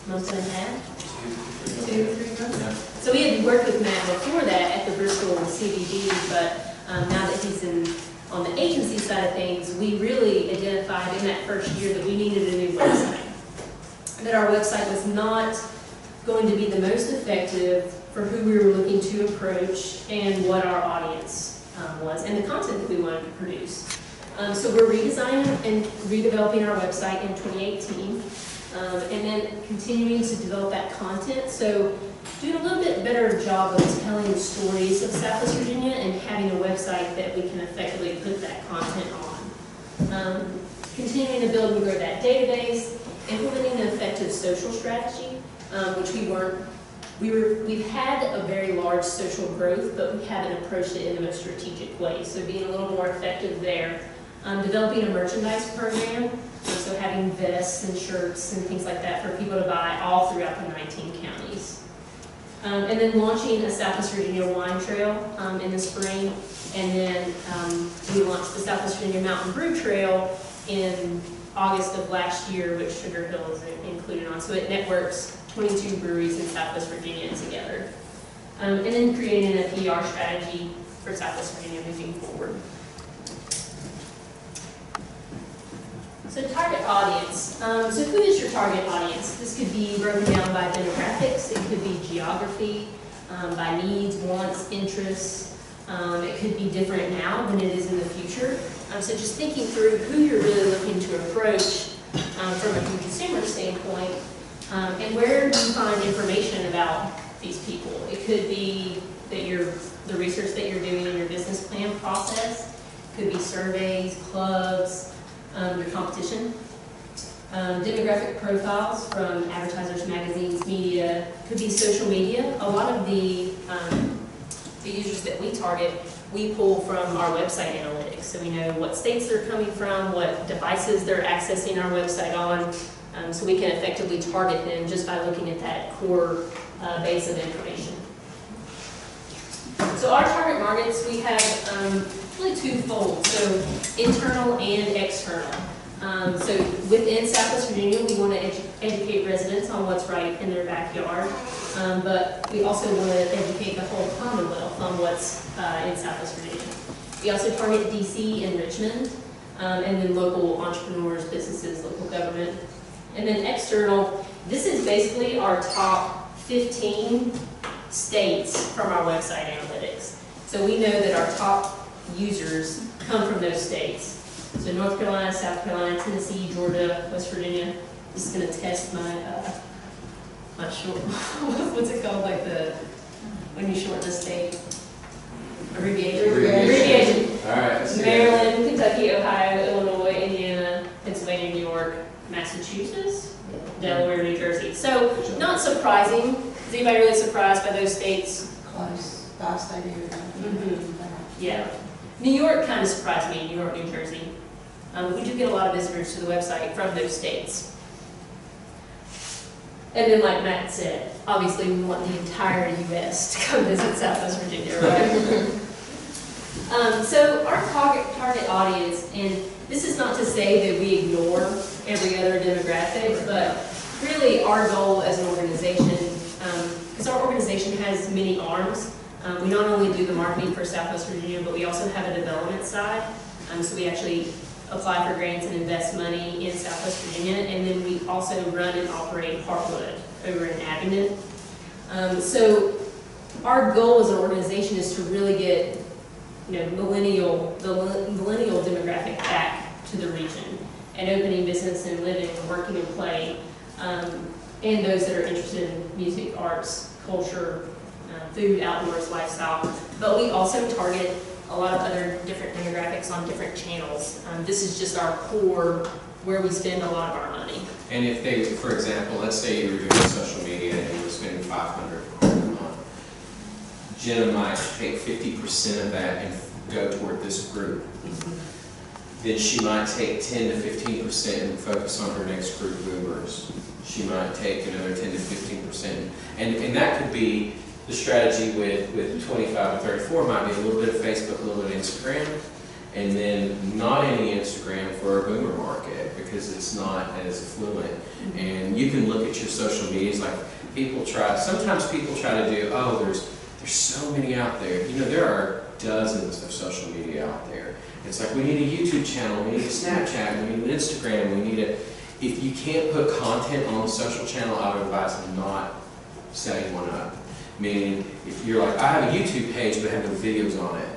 month and a half, 2 to 3 months. Yeah. So we had worked with Matt before that at the Bristol CBD, but now that he's on the agency side of things, we really identified in that first year that we needed a new website. That our website was not going to be the most effective for who we were looking to approach and what our audience was and the content that we wanted to produce. So we're redesigning and redeveloping our website in 2018 and then continuing to develop that content. So doing a little bit better job of telling stories of Southwest Virginia and having a website that we can effectively put that content on. Continuing to build and grow that database, implementing an effective social strategy, which we've had a very large social growth, but we haven't approached it in the most strategic way. So being a little more effective there. Developing a merchandise program, so having vests and shirts and things like that for people to buy all throughout the 19 counties. And then launching a Southwest Virginia wine trail in the spring, and then we launched the Southwest Virginia Mountain Brew Trail in August of last year, which Sugar Hill is included on. So it networks 22 breweries in Southwest Virginia together. And then creating a PR strategy for Southwest Virginia moving forward. So target audience. So who is your target audience? This could be broken down by demographics. It could be geography, by needs, wants, interests. It could be different now than it is in the future. So just thinking through who you're really looking to approach from a consumer standpoint, And where do you find information about these people? It could be that the research that you're doing in your business plan process. It could be surveys, clubs, your competition. Demographic profiles from advertisers, magazines, media. Could be social media. A lot of the users that we target, we pull from our website analytics. So we know what states they're coming from, what devices they're accessing our website on, so we can effectively target them just by looking at that core base of information. So our target markets, we have really twofold, so internal and external. So within Southwest Virginia, we want to educate residents on what's right in their backyard, but we also want to educate the whole Commonwealth on what's in Southwest Virginia. We also target DC and Richmond, and then local entrepreneurs, businesses, local government. And then external, this is basically our top 15 states from our website analytics. So we know that our top users come from those states. So North Carolina, South Carolina, Tennessee, Georgia, West Virginia. This is going to test my short, what's it called, like when you shorten the state? Abbreviation. All right. Maryland, Kentucky, Ohio, Illinois, Indiana, Pennsylvania, New York, Massachusetts, Delaware, New Jersey. So not surprising. Is anybody really surprised by those states? Close, 5-state area. Mm-hmm. Yeah. New York kind of surprised me, New York, New Jersey. We do get a lot of visitors to the website from those states. And then like Matt said, obviously we want the entire U.S. to come visit Southwest Virginia, right? So our target audience, and this is not to say that we ignore every other demographic, but really our goal as an organization, because our organization has many arms. We not only do the marketing for Southwest Virginia, but we also have a development side. So we actually apply for grants and invest money in Southwest Virginia, and then we also run and operate Heartwood over in Abingdon. So our goal as an organization is to really get, the millennial demographic back to the region and opening business and living and working and playing, and those that are interested in music, arts, culture, food, outdoors, lifestyle. But we also target a lot of other different demographics on different channels. This is just our core, where we spend a lot of our money. And if they, for example, let's say you were doing social media and you were spending $500 a month, Jenna might take 50% of that and go toward this group. Then she might take 10 to 15% and focus on her next group of boomers. She might take another 10 to 15%. And that could be the strategy with 25 to 34 might be a little bit of Facebook, a little bit of Instagram, and then not any Instagram for a boomer market because it's not as affluent. And you can look at your social medias, like sometimes people try to do, oh, there's so many out there. There are dozens of social media out there. It's like, we need a YouTube channel, we need a Snapchat, we need an Instagram, we need if you can't put content on the social channel, I would advise not setting one up. Meaning, if you're like, I have a YouTube page, but I have no videos on it,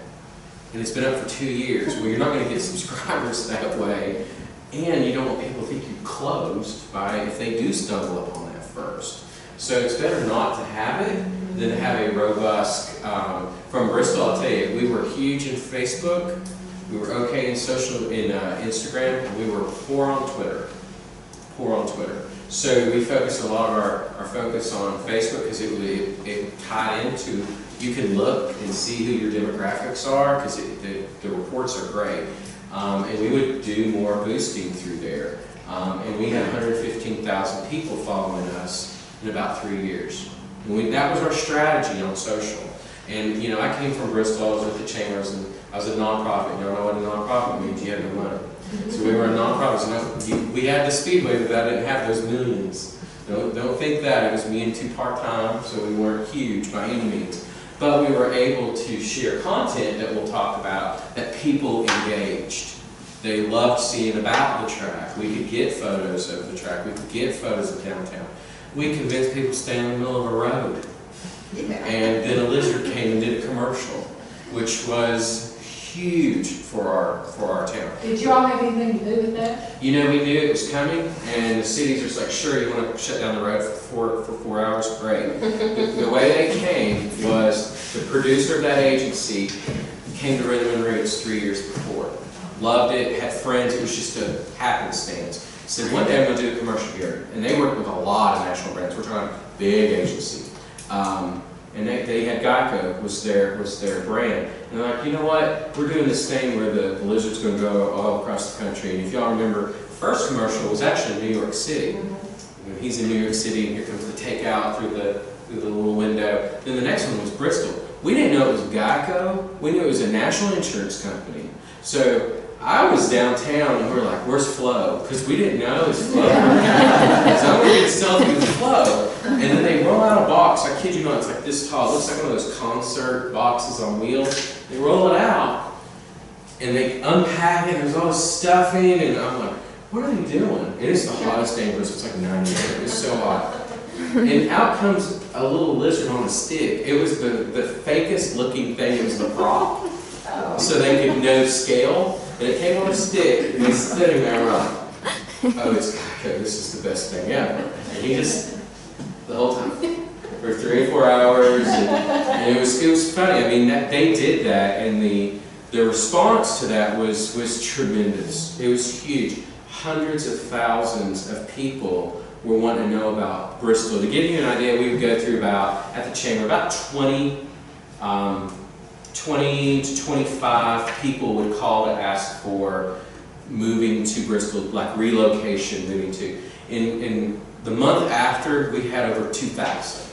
and it's been up for 2 years, well, you're not going to get subscribers that way, and you don't want people to think you're closed if they do stumble upon that first. So it's better not to have it than to have a robust, from Bristol, I'll tell you, we were huge in Facebook, we were okay in Instagram, and we were poor on Twitter. So we focused a lot of our focus on Facebook because it tied into, you can look and see who your demographics are because the reports are great. And we would do more boosting through there. And we had 115,000 people following us in about 3 years. And that was our strategy on social. And I came from Bristol, I was with the Chambers, and I was a nonprofit. You don't know what a nonprofit means, you have no money. So we were a nonprofit. So we had the Speedway, but I didn't have those millions. Don't think that. It was me and 2 part-time, so we weren't huge by any means. But we were able to share content that we'll talk about that people engaged. They loved seeing about the track. We could get photos of the track. We could get photos of downtown. We convinced people to stay in the middle of a road. Yeah. And then a lizard came and did a commercial, which was huge for our town. Did you all have anything to do with that? You know, we knew it was coming, and the city's just like, sure, you want to shut down the road for 4 hours? Great. The way they came was the producer of that agency came to Rhythm and Roots 3 years before. Loved it, had friends, it was just a happenstance. Said, one day I'm going to do a commercial here. And they worked with a lot of national brands. We're talking big agency. And they had Geico was their brand. And they're like, you know what? We're doing this thing where the lizard's going to go all across the country. And if y'all remember, the first commercial was actually in New York City. When he's in New York City, and here comes the takeout through the little window. Then the next one was Bristol. We didn't know it was Geico. We knew it was a national insurance company. So I was downtown, and we were like, where's Flo? Because we didn't know it was Flo. So I'm going to get selfie with Flo. And then they roll out a box. I kid you not, it's like this tall. It looks like one of those concert boxes on wheels. They roll it out, and they unpack it. There's all this stuffing, and I'm like, what are they doing? It is the hottest day in Bristol. It's like 98. It's so hot. And out comes a little lizard on a stick. It was the fakest looking thing. It was the prop. So they could know scale. And it came on a stick, and he's sitting there like, oh, it's Geico, this is the best thing ever. And he just, the whole time, for 3 or 4 hours, and it was funny. I mean, they did that, and the response to that was tremendous. It was huge. Hundreds of thousands of people were wanting to know about Bristol. To give you an idea, we would go through at the chamber, about 20 to 25 people would call to ask for moving to Bristol, like relocation, moving to. In the month after, we had over 2,000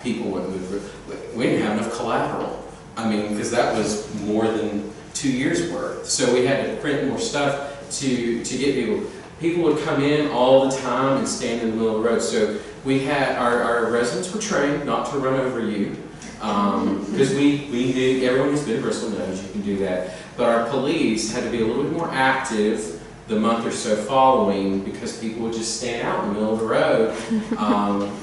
people would move. We didn't have enough collateral. I mean, because that was more than 2 years worth. So we had to print more stuff to get people. People would come in all the time and stand in the middle of the road. So we had, our residents were trained not to run over you. Because we knew, everyone who's been to Bristol knows you can do that. But our police had to be a little bit more active the month or so following, because people would just stand out in the middle of the road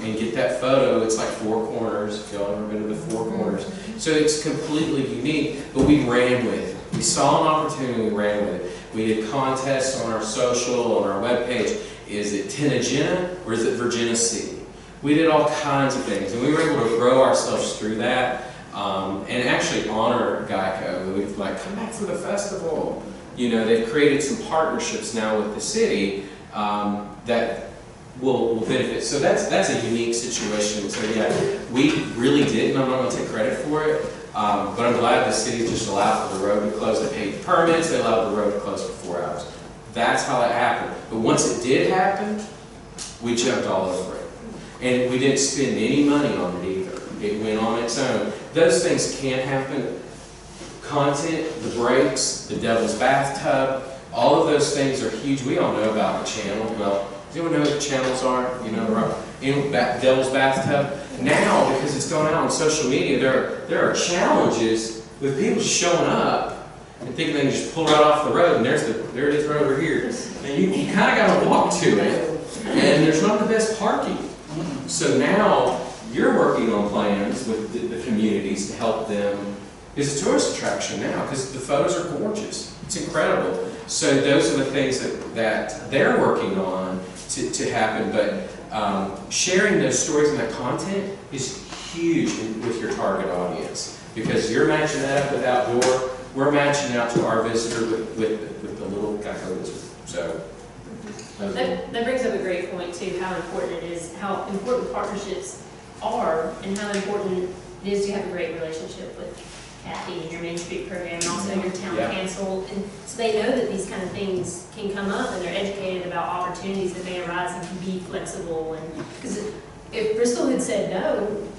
and get that photo. It's like 4 corners, if y'all ever been to the 4 corners. So it's completely unique, but we ran with it. We saw an opportunity, we ran with it. We did contests on our social, on our webpage. Is it Tenagina or is it Virginia City? We did all kinds of things, and we were able to grow ourselves through that and actually honor Geico. We've like, come back for the festival. You know, they've created some partnerships now with the city that will benefit. So that's a unique situation. So yeah, we really did, and I'm not going to take credit for it, but I'm glad the city just allowed for the road to close. They paid permits, they allowed the road to close for 4 hours. That's how that happened. But once it did happen, we jumped all over it. And we didn't spend any money on it either. It went on its own. Those things can happen. Content, the breaks, the devil's bathtub, all of those things are huge. We all know about the channel. Well, does anyone know what the channels are? You know, devil's bathtub. Now, because it's going out on social media, there are challenges with people just showing up and thinking they can just pull right off the road, and there it is right over here. And you kind of got to walk to it, and there's not the best parking. So now you're working on plans with the communities to help them. It's a tourist attraction now because the photos are gorgeous. It's incredible. So those are the things that they're working on to happen. But sharing those stories and that content is huge with your target audience, because you're matching that up with outdoor. We're matching out to our visitor with the little Geico lizard. So. That brings up a great point too, how important it is, how important partnerships are, and how important it is to have a great relationship with Kathy and your Main Street program, and also your town council, and so they know that these kind of things can come up, and they're educated about opportunities that may arise and can be flexible. And because if Bristol had said no,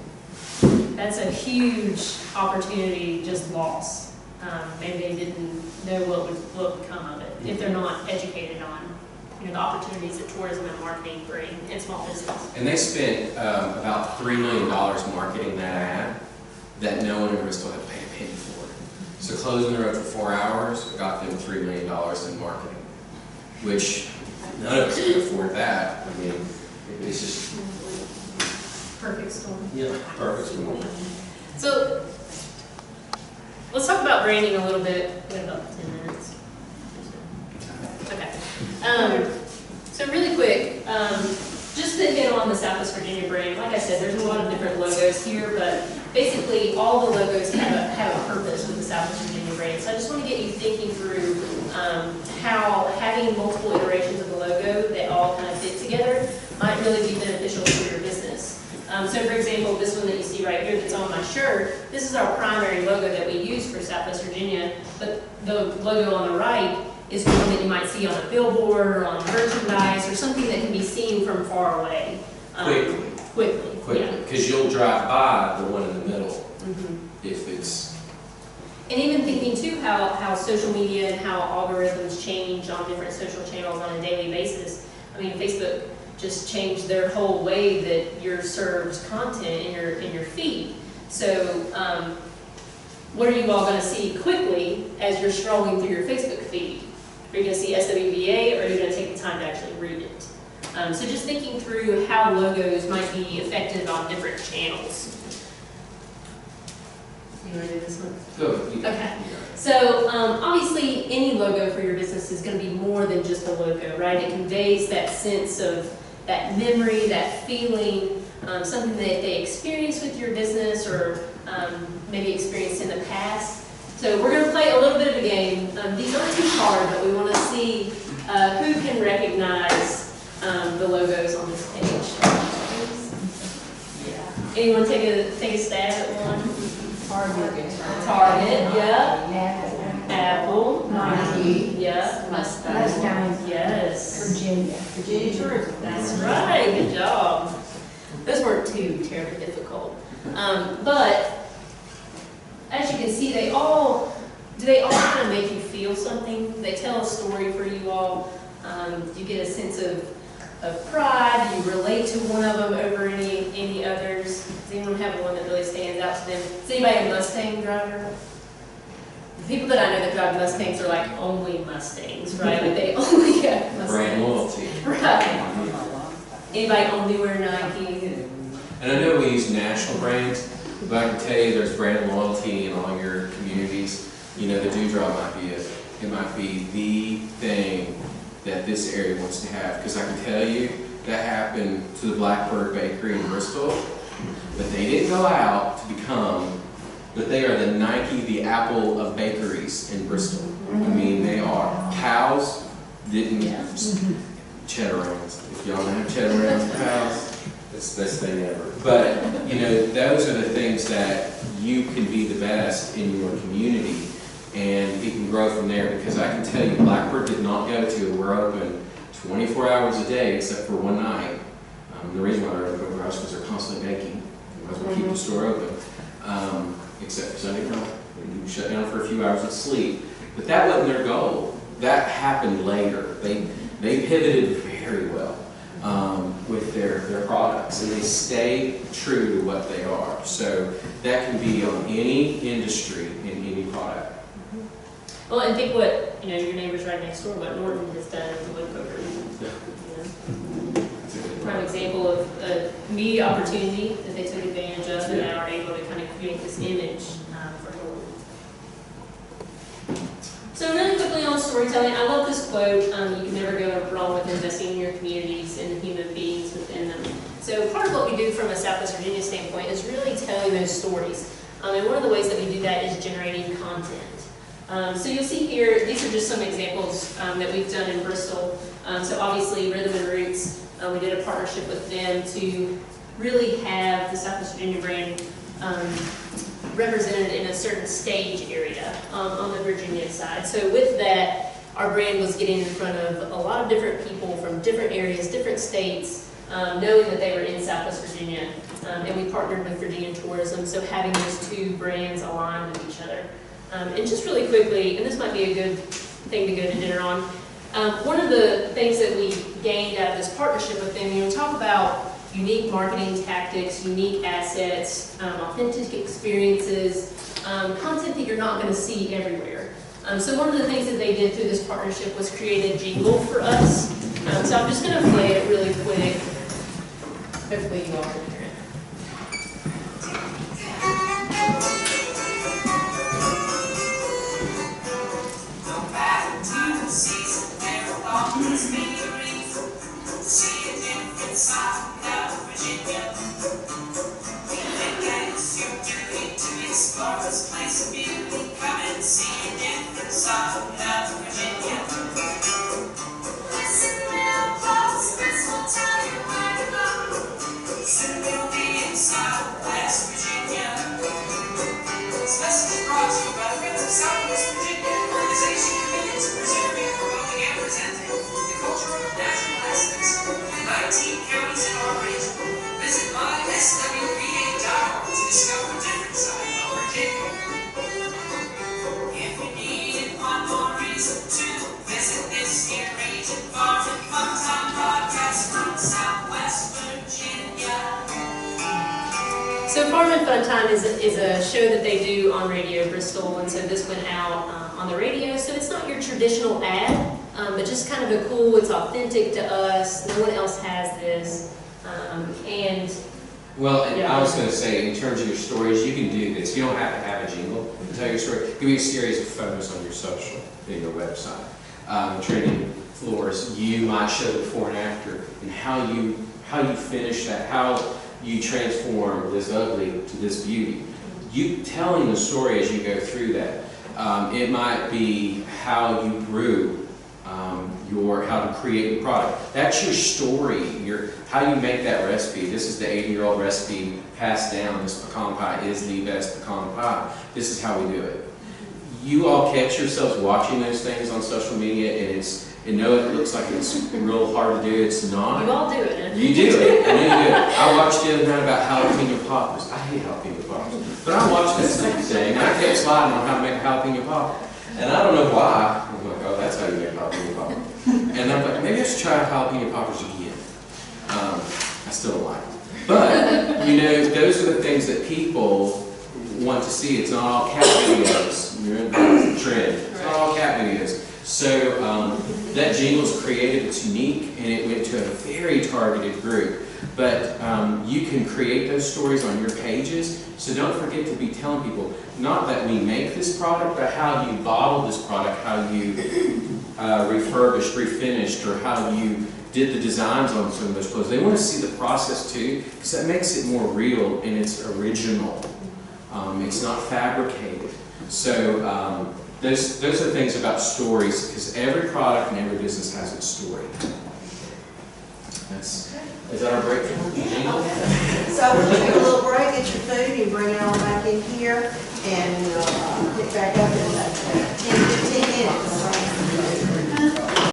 that's a huge opportunity just lost. Maybe they didn't know what would come of it if they're not educated on the opportunities that tourism and marketing bring in small business. And they spent about $3 million marketing that ad that no one in Bristol had paid a penny for. So closing the road for 4 hours got them $3 million in marketing, which none of us could afford that. I mean, it's just perfect storm. Yeah, perfect storm. So let's talk about branding a little bit. on the Southwest Virginia brand, like I said, there's a lot of different logos here, but basically all the logos have a purpose with the Southwest Virginia brand. So I just want to get you thinking through how having multiple iterations of the logo that all kind of fit together might really be beneficial for your business. So for example, this one that you see right here that's on my shirt, this is our primary logo that we use for Southwest Virginia, but the logo on the right is one that you might see on a billboard or on merchandise or something that can be seen from far away. Quickly, yeah. Because you'll drive by the one in the middle if it's... And even thinking too how social media and how algorithms change on different social channels on a daily basis. I mean, Facebook just changed their whole way that you're served content in your feed. So what are you all going to see quickly as you're scrolling through your Facebook feed? Are you going to see SWVA, or are you going to take the time to actually read it? So just thinking through how logos might be effective on different channels. You want to do this one? Go. Okay. So obviously any logo for your business is going to be more than just a logo, right? It conveys that sense of that memory, that feeling, something that they experience with your business or maybe experienced in the past. So we're going to play a little bit of a game. These aren't too hard, but we want to see who can recognize the logos on this page. Yeah. Anyone take a stab at one? Target, yeah. Apple, Nike, yeah. Mustang. Yes. Virginia Tourism. That's right, good job. Those weren't too terribly difficult. But as you can see, do they all kind of make you feel something? They tell a story for you all. You get a sense of pride. You relate to one of them over any others. Does anyone have one that really stands out to them? Is anybody a Mustang driver? The people that I know that drive Mustangs are like only Mustangs, right? Like they only have Mustangs. Brand loyalty. Right. Anybody only wear Nike? And I know we use national brands, but I can tell you there's brand loyalty in all your communities. You know, the Dewdrop might be the thing that this area wants to have. Because I can tell you, that happened to the Blackbird Bakery in Bristol, but they didn't go out to become, but they are the Nike, the Apple of bakeries in Bristol. I mean, they are. Cows didn't cheddar rounds. If y'all don't have cheddar rounds for cows, it's the best thing ever. But, you know, those are the things that you can be the best in your community, and it can grow from there. Because I can tell you, Blackbird did not go to, we're open 24 hours a day except for one night. The reason why they're open is because they're constantly baking. Otherwise we'll keep the store open. Except for Sunday night. We shut down for a few hours of sleep. But that wasn't their goal. That happened later. They pivoted very well with their products, and they stay true to what they are. So that can be on any industry in any product. Well, and think what, you know, your neighbors right next door, what Norton has done with the wood coker. Prime example of a media opportunity that they took advantage of and now are able to kind of create this image for Norton. So really quickly on storytelling, I love this quote, you can never go wrong with investing in your communities and the human beings within them. So part of what we do from a Southwest Virginia standpoint is really telling those stories. And one of the ways that we do that is generating content. So you'll see here, these are just some examples that we've done in Bristol. So obviously Rhythm and Roots, we did a partnership with them to really have the Southwest Virginia brand represented in a certain stage area on the Virginia side. So with that, our brand was getting in front of a lot of different people from different areas, different states, knowing that they were in Southwest Virginia. And we partnered with Virginia Tourism, so having those two brands align with each other. And just really quickly, and this might be a good thing to go to dinner on, one of the things that we gained out of this partnership with them, you know, talk about unique marketing tactics, unique assets, authentic experiences, content that you're not going to see everywhere. So one of the things that they did through this partnership was create a jingle for us. So I'm just going to play it really quick. Hopefully you all can hear it. See a different side now. So Farm and Fun Time is a show that they do on Radio Bristol, and so this went out on the radio. So it's not your traditional ad, but just kind of a cool, it's authentic to us, no one else has this. And Well, and Yeah. I was going to say, in terms of your stories, you can do this. You don't have to have a jingle to tell your story. Give me a series of photos on your social, in your website. Training floors, you might show the before and after, and how you finish that, how you transform this ugly to this beauty. You telling the story as you go through that. It might be how you brew, how to create the product. That's your story, how you make that recipe. This is the 80-year-old recipe passed down. This pecan pie is the best pecan pie. This is how we do it. You all catch yourselves watching those things on social media, and it looks like it's real hard to do. It's not. you all do it, huh? You do it. I know you do it. I watched the other night about jalapeno poppers. I hate jalapeno poppers. But I watched that same thing, and I kept sliding on how to make a jalapeno popper. And I don't know why. I'm like, oh, that's how you make a jalapeno popper. And I'm like, maybe I should try jalapeno poppers again. I still don't like them. But, those are the things that people want to see. It's not all cat videos. That's the trend. It's not all cat videos. So that jingle's creative, it's unique, and it went to a very targeted group. But you can create those stories on your pages, so don't forget to be telling people, not that we make this product, but how you bottle this product, how you refurbished, refinished, or how you did the designs on some of those clothes. They want to see the process too, because that makes it more real and it's original. It's not fabricated. So those are things about stories, because every product and every business has its story. Is that our break? So we'll take a little break, get your food, and bring it on back in here, and we'll pick back up in 10, 15 minutes.